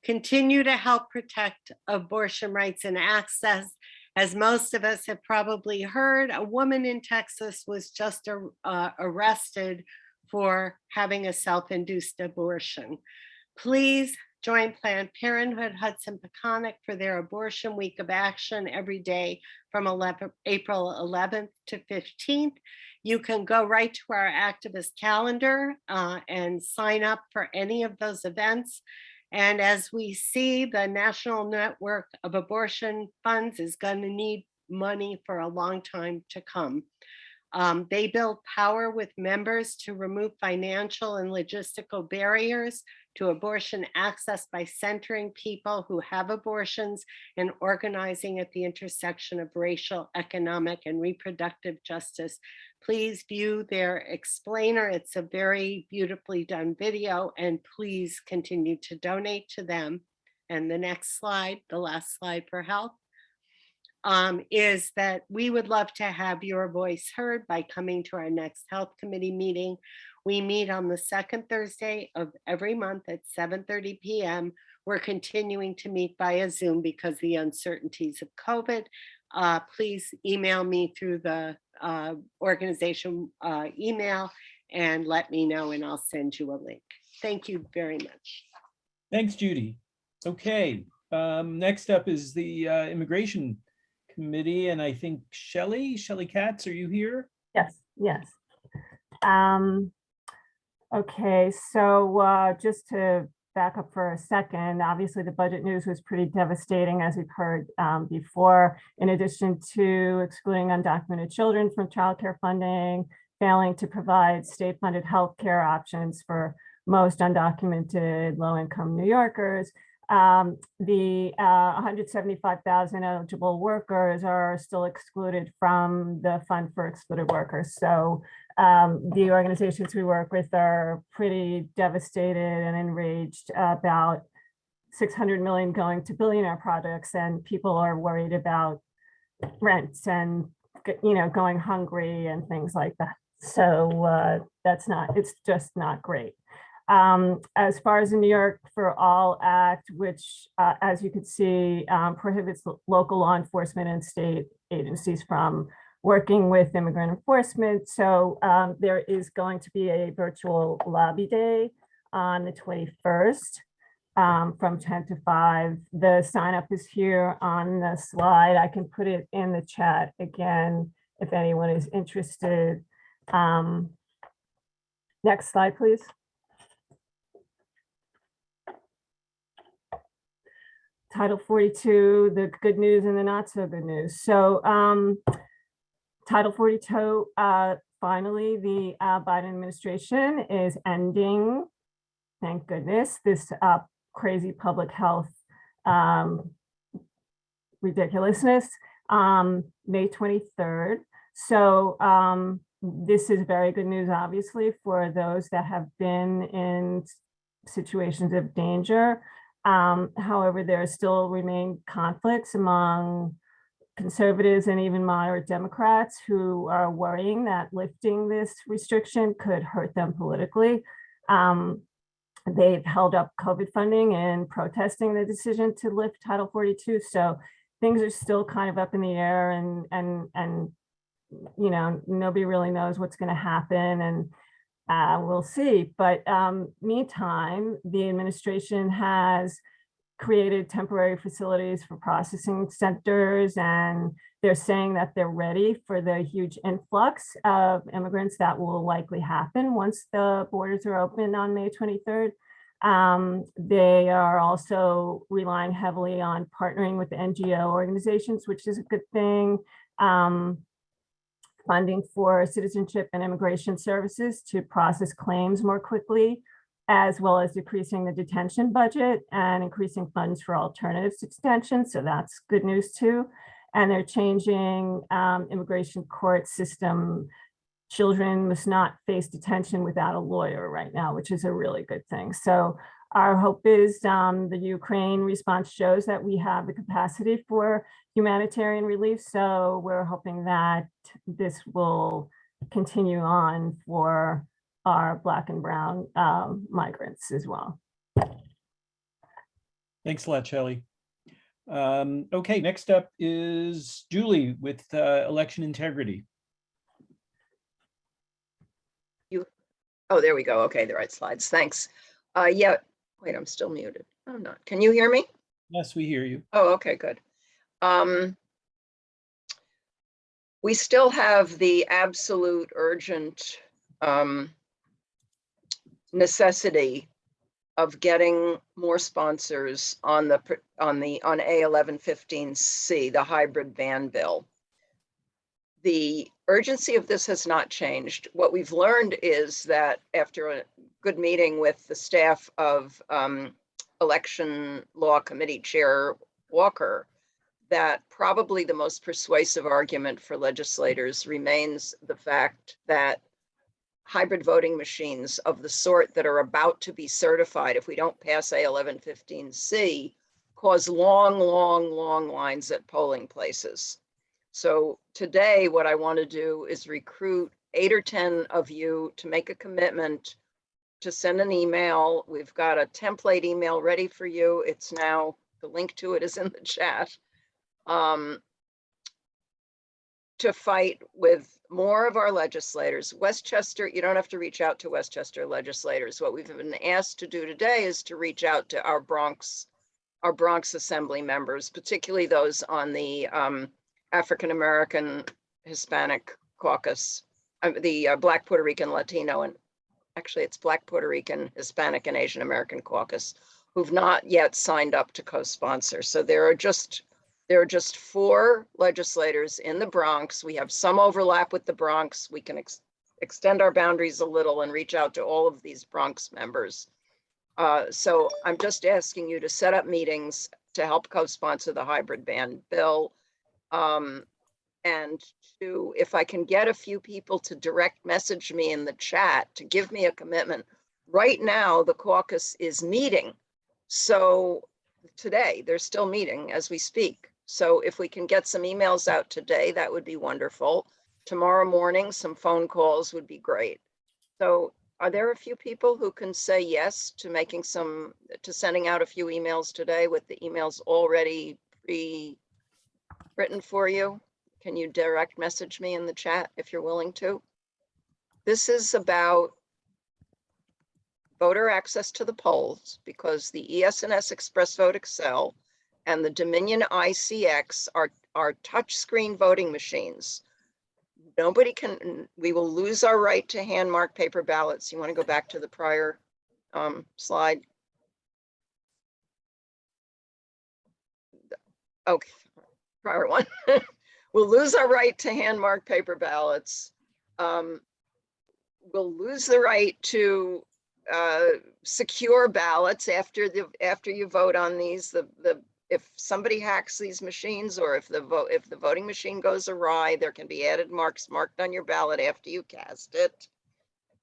Continue to help protect abortion rights and access. As most of us have probably heard, a woman in Texas was just arrested for having a self-induced abortion. Please join Planned Parenthood Hudson Peconic for their Abortion Week of Action every day from April 11th to 15th. You can go right to our activist calendar and sign up for any of those events. And as we see, the National Network of Abortion Funds is going to need money for a long time to come. They build power with members to remove financial and logistical barriers to abortion access by centering people who have abortions and organizing at the intersection of racial, economic, and reproductive justice. Please view their explainer. It's a very beautifully done video, and please continue to donate to them. And the next slide, the last slide for health, is that we would love to have your voice heard by coming to our next health committee meeting. We meet on the second Thursday of every month at 7:30 p.m. We're continuing to meet via Zoom because of the uncertainties of COVID. Please email me through the organization email and let me know, and I'll send you a link. Thank you very much. Thanks, Judy. Okay, next up is the Immigration Committee, and I think Shelley Katz, are you here? Yes. Okay, so just to back up for a second, obviously the budget news was pretty devastating, as we've heard before. In addition to excluding undocumented children from childcare funding, failing to provide state-funded healthcare options for most undocumented low-income New Yorkers, the 175,000 eligible workers are still excluded from the Fund for Excluded Workers. So the organizations we work with are pretty devastated and enraged about 600 million going to billionaire projects, and people are worried about rents and, going hungry and things like that. So it's just not great. As far as the New York for All Act, which, as you could see, prohibits local law enforcement and state agencies from working with immigrant enforcement. So there is going to be a virtual lobby day on the 21st from 10 to 5. The sign up is here on the slide. I can put it in the chat again if anyone is interested. Next slide, please. Title 42, the good news and the not so good news. So Title 42, finally, the Biden administration is ending, thank goodness, this crazy public health ridiculousness, May 23rd. So this is very good news, obviously, for those that have been in situations of danger. However, there still remain conflicts among conservatives and even moderate Democrats who are worrying that lifting this restriction could hurt them politically. They've held up COVID funding and protesting the decision to lift Title 42. So things are still kind of up in the air, and you know, nobody really knows what's going to happen, and we'll see. But meantime, the administration has created temporary facilities for processing centers, and they're saying that they're ready for the huge influx of immigrants that will likely happen once the borders are open on May 23rd. They are also relying heavily on partnering with the NGO organizations, which is a good thing. Funding for citizenship and immigration services to process claims more quickly, as well as decreasing the detention budget and increasing funds for alternatives to detention. So that's good news too. And they're changing immigration court system. Children must not face detention without a lawyer right now, which is a really good thing. So our hope is the Ukraine response shows that we have the capacity for humanitarian relief. So we're hoping that this will continue on for our Black and brown migrants as well. Thanks a lot, Shelley. Okay, next up is Julie with election integrity. Oh, there we go. Okay, the right slides. Thanks. Yeah, wait, I'm still muted. I'm not. Can you hear me? Yes, we hear you. Oh, okay, good. We still have the absolute urgent necessity of getting more sponsors on A1115C, the hybrid ban bill. The urgency of this has not changed. What we've learned is that after a good meeting with the staff of Election Law Committee Chair Walker, that probably the most persuasive argument for legislators remains the fact that hybrid voting machines of the sort that are about to be certified, if we don't pass A1115C, cause long, long, long lines at polling places. So today, what I want to do is recruit 8 or 10 of you to make a commitment to send an email. We've got a template email ready for you. It's now, the link to it is in the chat. To fight with more of our legislators. Westchester, you don't have to reach out to Westchester legislators. What we've been asked to do today is to reach out to our Bronx Assembly members, particularly those on the African-American Hispanic caucus, the Black, Puerto Rican, Latino, and actually it's Black, Puerto Rican, Hispanic, and Asian American caucus, who've not yet signed up to co-sponsor. So there are just 4 legislators in the Bronx. We have some overlap with the Bronx. We can extend our boundaries a little and reach out to all of these Bronx members. So I'm just asking you to set up meetings to help co-sponsor the hybrid ban bill. And to, if I can get a few people to direct message me in the chat to give me a commitment. Right now, the caucus is meeting. So today, they're still meeting as we speak. So if we can get some emails out today, that would be wonderful. Tomorrow morning, some phone calls would be great. So are there a few people who can say yes to making to sending out a few emails today with the emails already pre-written for you? can you direct message me in the chat if you're willing to? This is about voter access to the polls, because the ES&S Express Vote Excel and the Dominion ICX are touchscreen voting machines. Nobody can, we will lose our right to hand mark paper ballots. You want to go back to the prior slide? Okay, prior one. We'll lose our right to hand mark paper ballots. We'll lose the right to secure ballots after you vote on these. If somebody hacks these machines, or if the voting machine goes awry, there can be added marks marked on your ballot after you cast it.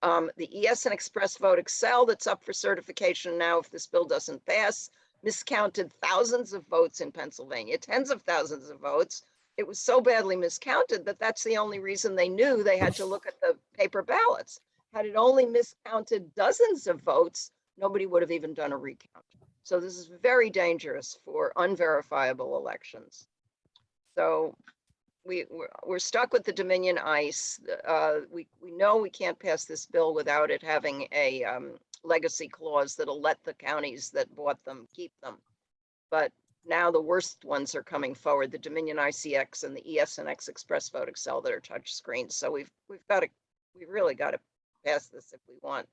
The ES and Express Vote Excel that's up for certification now, if this bill doesn't pass, miscounted thousands of votes in Pennsylvania, tens of thousands of votes. It was so badly miscounted that that's the only reason they knew they had to look at the paper ballots. Had it only miscounted dozens of votes, nobody would have even done a recount. So this is very dangerous for unverifiable elections. So we're stuck with the Dominion ICE. We know we can't pass this bill without it having a legacy clause that'll let the counties that bought them keep them. But now the worst ones are coming forward, the Dominion ICX and the ESNX Express Vote Excel that are touch screens. So we've really got to pass this if we want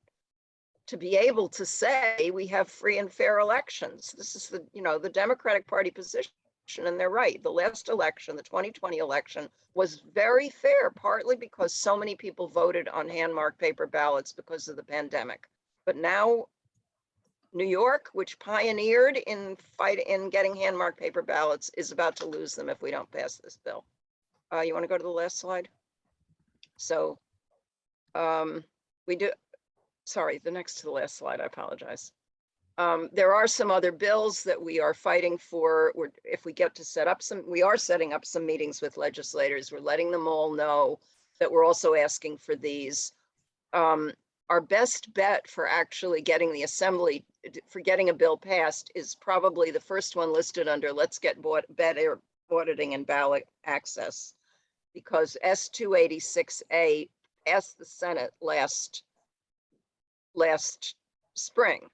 to be able to say we have free and fair elections. This is the Democratic Party position, and they're right. The last election, the 2020 election, was very fair, partly because so many people voted on hand-marked paper ballots because of the pandemic. But now New York, which pioneered in getting hand-marked paper ballots, is about to lose them if we don't pass this bill. You want to go to the last slide? So sorry, the next to the last slide, I apologize. There are some other bills that we are fighting for. If we get to set up we are setting up some meetings with legislators. We're letting them all know that we're also asking for these. Our best bet for actually getting the assembly, for getting a bill passed, is probably the first one listed under let's get better auditing and ballot access, because S286A passed the Senate last spring,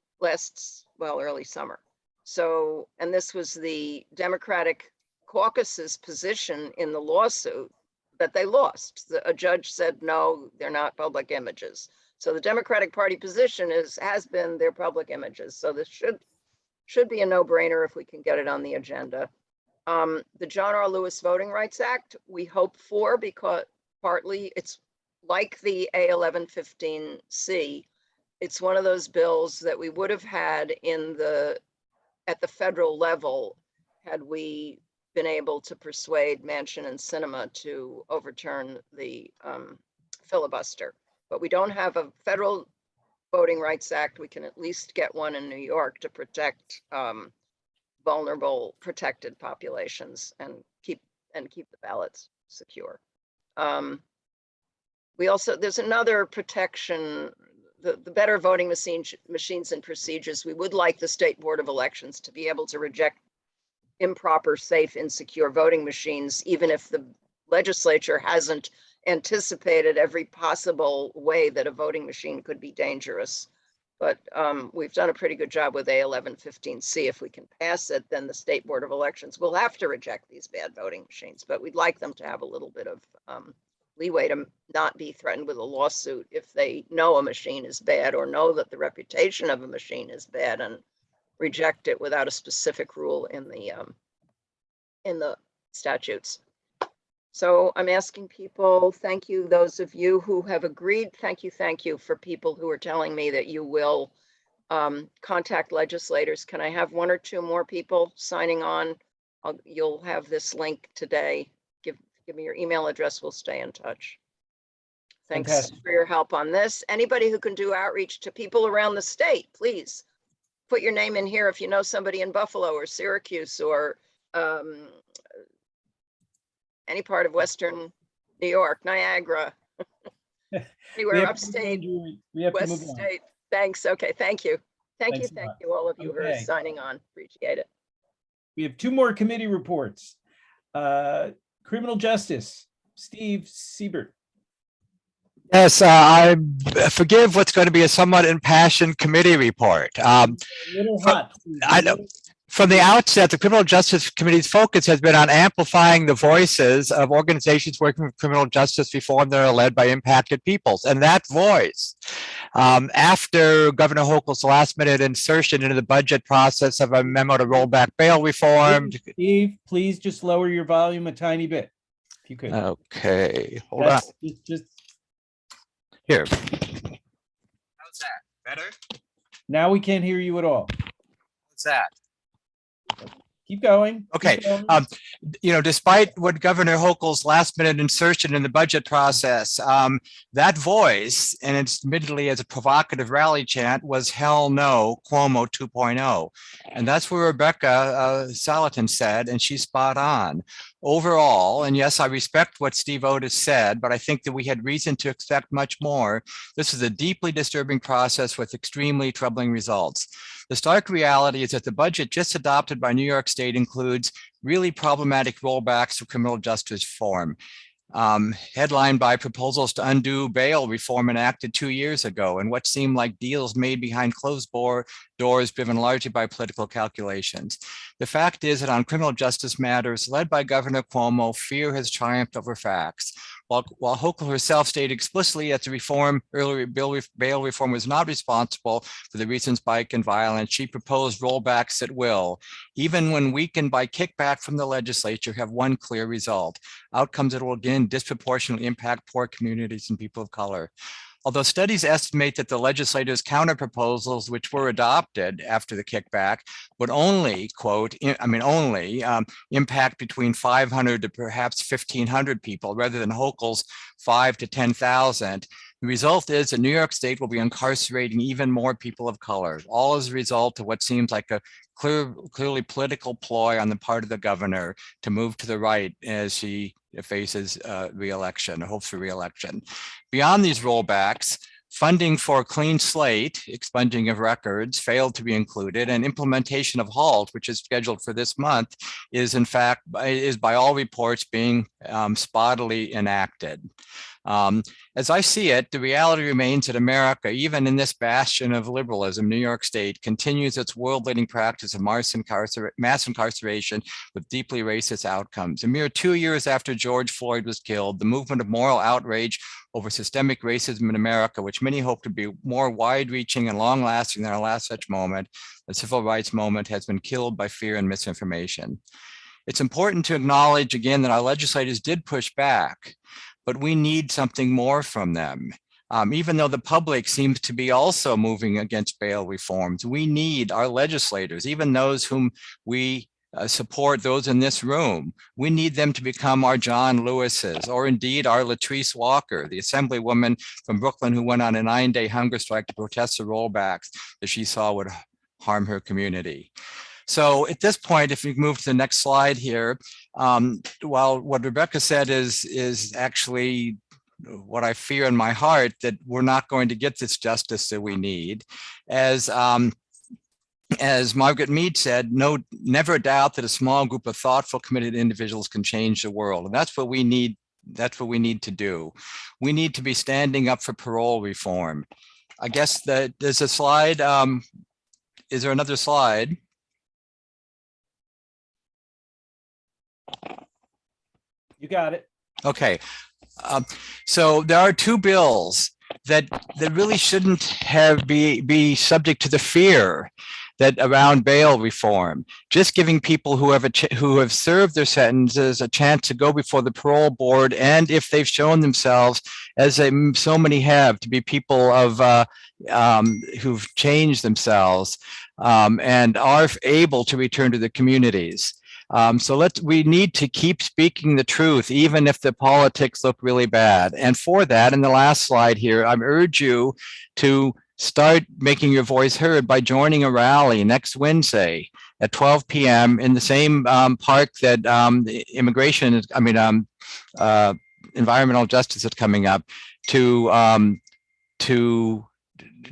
early summer. So, and this was the Democratic caucus's position in the lawsuit that they lost. A judge said, no, they're not public images. So the Democratic Party position has been their public images. So this should be a no-brainer if we can get it on the agenda. The John R. Lewis Voting Rights Act, we hope for, because partly it's like the A1115C. It's one of those bills that we would have had at the federal level had we been able to persuade Manchin and Sinema to overturn the filibuster. But we don't have a federal Voting Rights Act. We can at least get one in New York to protect vulnerable protected populations and keep the ballots secure. There's another protection, the better voting machines and procedures. We would like the State Board of Elections to be able to reject improper, safe, insecure voting machines, even if the legislature hasn't anticipated every possible way that a voting machine could be dangerous. But we've done a pretty good job with A1115C. If we can pass it, then the State Board of Elections will have to reject these bad voting machines. But we'd like them to have a little bit of leeway to not be threatened with a lawsuit if they know a machine is bad or know that the reputation of a machine is bad, and reject it without a specific rule in the statutes. So I'm asking people, thank you, those of you who have agreed, thank you for people who are telling me that you will contact legislators. Can I have one or two more people signing on? You'll have this link today. Give me your email address, we'll stay in touch. Thanks Fantastic. for your help on this. Anybody who can do outreach to people around the state, please put your name in here if you know somebody in Buffalo or Syracuse or any part of Western New York, Niagara, anywhere upstate, West State. Thanks. Okay, thank you. Thank you, all of you who are signing on. Appreciate it. We have two more committee reports. Criminal Justice, Steve Siebert. Yes, I forgive what's going to be a somewhat impassioned committee report. A little hot. I know. From the outset, the Criminal Justice Committee's focus has been on amplifying the voices of organizations working for criminal justice reform that are led by impacted peoples. And that voice, after Governor Hochul's last-minute insertion into the budget process of a memo to roll back bail reform. Steve, please just lower your volume a tiny bit, if you could. Okay, hold on. Just Here. How's that? Better? now we can't hear you at all. What's that? Keep going. Okay. Keep going. You know, despite what Governor Hochul's last-minute insertion in the budget process, that voice, and it's admittedly as a provocative rally chant, was hell no, Cuomo 2.0. And that's what Rebecca Saletan said, and she's spot on. Overall, and yes, I respect what Steve Otis said, but I think that we had reason to expect much more. This is a deeply disturbing process with extremely troubling results. The stark reality is that the budget just adopted by New York State includes really problematic rollbacks of criminal justice reform, headlined by proposals to undo bail reform enacted 2 years ago and what seemed like deals made behind closed doors driven largely by political calculations. The fact is that on criminal justice matters led by Governor Cuomo, fear has triumphed over facts. While Hochul herself stated explicitly that the bail reform was not responsible for the recent spike in violence, she proposed rollbacks at will, even when weakened by kickback from the legislature, have one clear result: outcomes that will again disproportionately impact poor communities and people of color. Although studies estimate that the legislators' counter proposals, which were adopted after the kickback, would only, quote, impact between 500 to perhaps 1,500 people rather than Hochul's 5,000 to 10,000. The result is that New York State will be incarcerating even more people of color, all as a result of what seems like a clearly political ploy on the part of the governor to move to the right as she faces re-election, hopes for re-election. Beyond these rollbacks, funding for a clean slate, expunging of records, failed to be included, and implementation of HALT, which is scheduled for this month, is in fact, by all reports being spottily enacted. As I see it, the reality remains that America, even in this bastion of liberalism, New York State, continues its world-leading practice of mass incarceration with deeply racist outcomes. A mere 2 years after George Floyd was killed, the movement of moral outrage over systemic racism in America, which many hope to be more wide-reaching and long-lasting than our last such moment, the civil rights movement, has been killed by fear and misinformation. It's important to acknowledge again that our legislators did push back, but we need something more from them. Even though the public seems to be also moving against bail reforms, we need our legislators, even those whom we support, those in this room, we need them to become our John Lewises, or indeed our Latrice Walker, the assemblywoman from Brooklyn who went on a 9-day hunger strike to protest the rollbacks that she saw would harm her community. So at this point, if we move to the next slide here, while what Rebecca said is actually what I fear in my heart, that we're not going to get this justice that we need. As Margaret Mead said, never doubt that a small group of thoughtful, committed individuals can change the world. And that's what we need. That's what we need to do. We need to be standing up for parole reform. I guess that there's a slide. Is there another slide? You got it. Okay. So there are two bills that really shouldn't be subject to the fear that around bail reform. Just giving people who have served their sentences a chance to go before the parole board, and if they've shown themselves, as so many have, to be people of who've changed themselves and are able to return to the communities. So we need to keep speaking the truth, even if the politics look really bad. And for that, in the last slide here, I urge you to start making your voice heard by joining a rally next Wednesday at 12 p.m. in the same park that environmental justice is coming up, to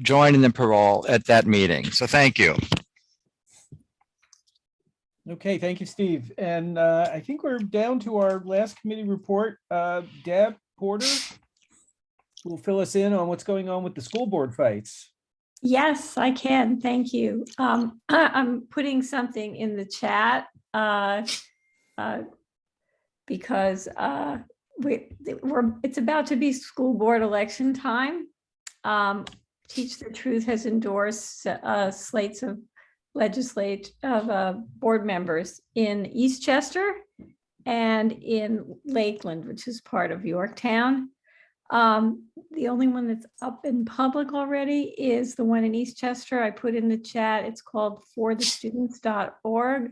join in the parole at that meeting. So thank you. Okay, thank you, Steve. And I think we're down to our last committee report. Deb Porter will fill us in on what's going on with the school board fights. Yes, I can. Thank you. I'm putting something in the chat because it's about to be school board election time. Teach the Truth has endorsed slates of board members in Eastchester and in Lakeland, which is part of Yorktown. The only one that's up in public already is the one in Eastchester. I put in the chat. It's called forthestudents.org,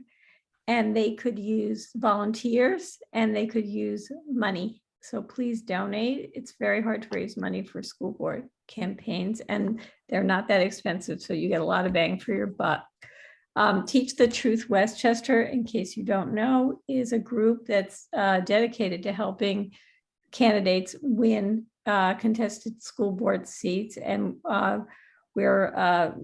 and they could use volunteers and they could use money. So please donate. It's very hard to raise money for school board campaigns, and they're not that expensive, so you get a lot of bang for your buck. Teach the Truth Westchester, in case you don't know, is a group that's dedicated to helping candidates win contested school board seats, and we're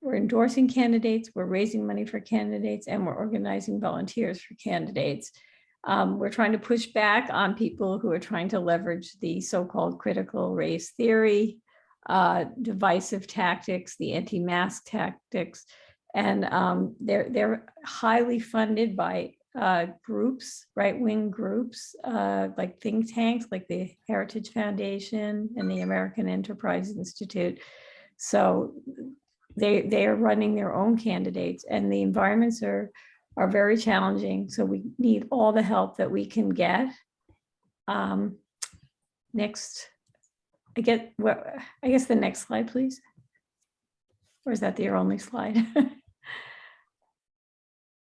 endorsing candidates, we're raising money for candidates, and we're organizing volunteers for candidates. We're trying to push back on people who are trying to leverage the so-called critical race theory, divisive tactics, the anti-mask tactics, and they're highly funded by groups, right-wing groups, like think tanks, like the Heritage Foundation and the American Enterprise Institute. So they are running their own candidates, and the environments are very challenging. So we need all the help that we can get. Next, I guess the next slide, please. Or is that your only slide?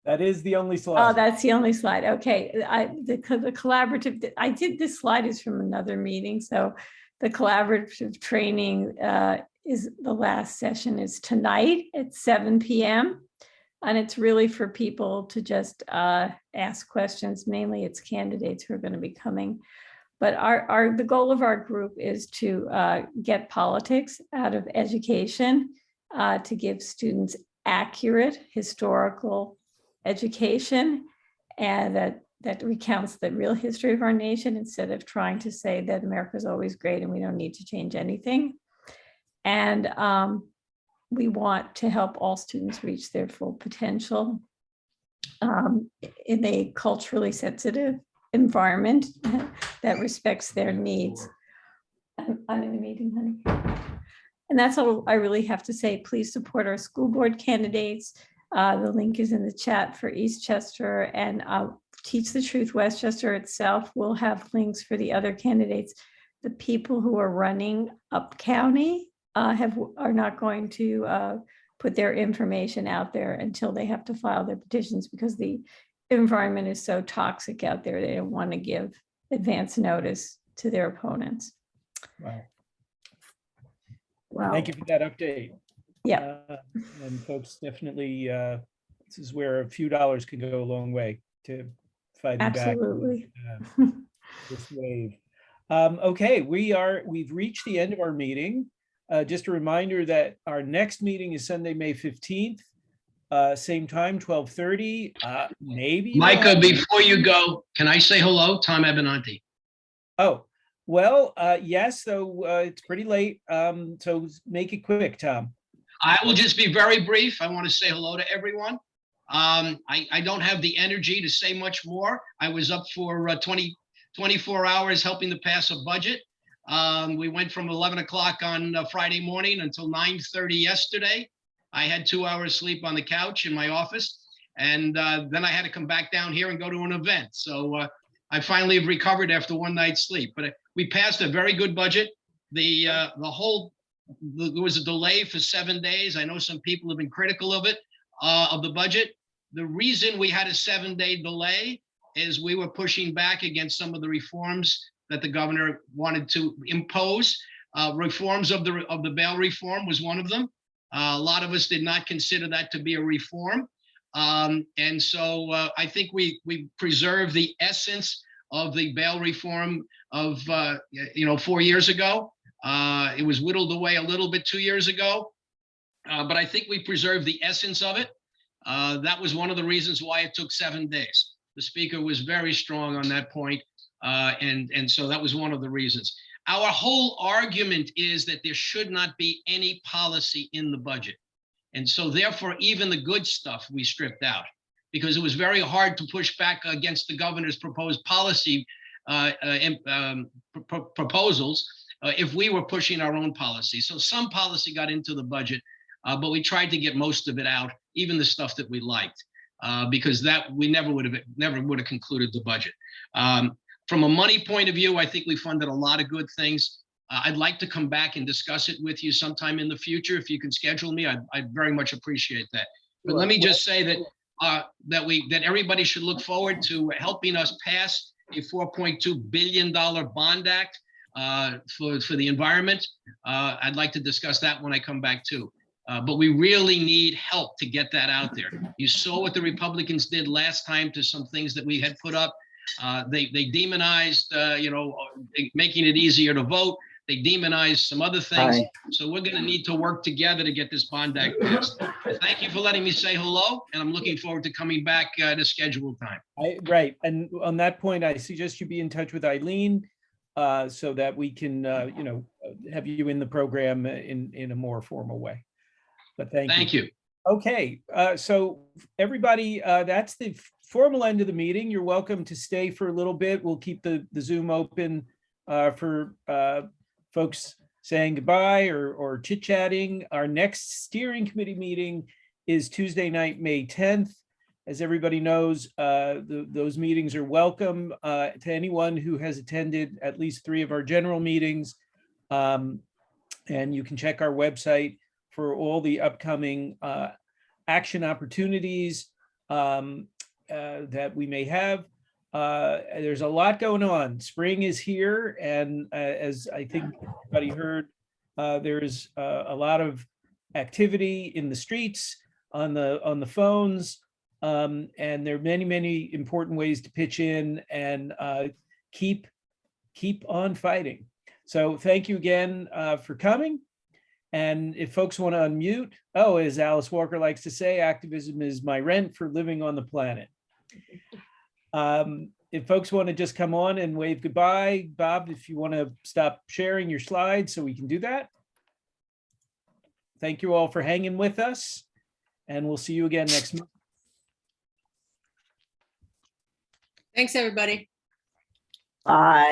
That is the only slide. Oh, that's the only slide. Okay. The collaborative, I did this slide is from another meeting. So the collaborative training is the last session is tonight at 7 p.m. And it's really for people to just ask questions. Mainly it's candidates who are going to be coming. But the goal of our group is to get politics out of education, to give students accurate historical education, and that recounts the real history of our nation instead of trying to say that America is always great and we don't need to change anything. And we want to help all students reach their full potential in a culturally sensitive environment that respects their needs. I'm in a meeting, honey. And that's all I really have to say. Please support our school board candidates. The link is in the chat for Eastchester, and Teach the Truth Westchester itself will have links for the other candidates. The people who are running up county are not going to put their information out there until they have to file their petitions, because the environment is so toxic out there. They don't want to give advance notice to their opponents. Wow. Wow. Thank you for that update. Yeah. And folks, definitely, this is where a few dollars can go a long way to fighting Absolutely. back this wave. Okay, we've reached the end of our meeting. Just a reminder that our next meeting is Sunday, May 15th, same time, 12:30. Maybe. Micah, before you go, can I say hello? Tom Abenanti. Oh, well, yes, so it's pretty late. So make it quick, Tom. I will just be very brief. I want to say hello to everyone. I don't have the energy to say much more. I was up for 24 hours helping to pass a budget. We went from 11 o'clock on Friday morning until 9:30 yesterday. I had 2 hours sleep on the couch in my office. And then I had to come back down here and go to an event. So I finally have recovered after one night's sleep. But we passed a very good budget. There was a delay for 7 days. I know some people have been critical of it, of the budget. The reason we had a 7-day delay is we were pushing back against some of the reforms that the governor wanted to impose. Reforms of the bail reform was one of them. A lot of us did not consider that to be a reform. And so I think we preserved the essence of the bail reform of 4 years ago. It was whittled away a little bit 2 years ago, but I think we preserved the essence of it. That was one of the reasons why it took 7 days. The speaker was very strong on that point, and so that was one of the reasons. Our whole argument is that there should not be any policy in the budget. And so therefore, even the good stuff we stripped out, because it was very hard to push back against the governor's proposed policy proposals if we were pushing our own policy. So some policy got into the budget, but we tried to get most of it out, even the stuff that we liked, because that we never would have concluded the budget. From a money point of view, I think we funded a lot of good things. I'd like to come back and discuss it with you sometime in the future. If you can schedule me, I'd very much appreciate that. But let me just say that that everybody should look forward to helping us pass a $4.2 billion bond act for the environment. I'd like to discuss that when I come back too. But we really need help to get that out there. You saw what the Republicans did last time to some things that we had put up. They demonized, making it easier to vote. They demonized some other things. So we're going to need to work together to get this bond act passed. Thank you for letting me say hello, and I'm looking forward to coming back at a scheduled time. Right. And on that point, I suggest you be in touch with Eileen so that we can, have you in the program in a more formal way. But thank you. Okay. So everybody, that's the formal end of the meeting. You're welcome to stay for a little bit. We'll keep the Zoom open for folks saying goodbye or chit-chatting. Our next steering committee meeting is Tuesday night, May 10th. As everybody knows, those meetings are welcome to anyone who has attended at least 3 of our general meetings. And you can check our website for all the upcoming action opportunities that we may have. There's a lot going on. Spring is here, and as I think everybody heard, there's a lot of activity in the streets, on the phones, and there are many important ways to pitch in and keep on fighting. So thank you again for coming. And if folks want to unmute, as Alice Walker likes to say, activism is my rent for living on the planet. If folks want to just come on and wave goodbye, Bob, if you want to stop sharing your slides so we can do that. Thank you all for hanging with us, and we'll see you again next month. Thanks, everybody. Bye.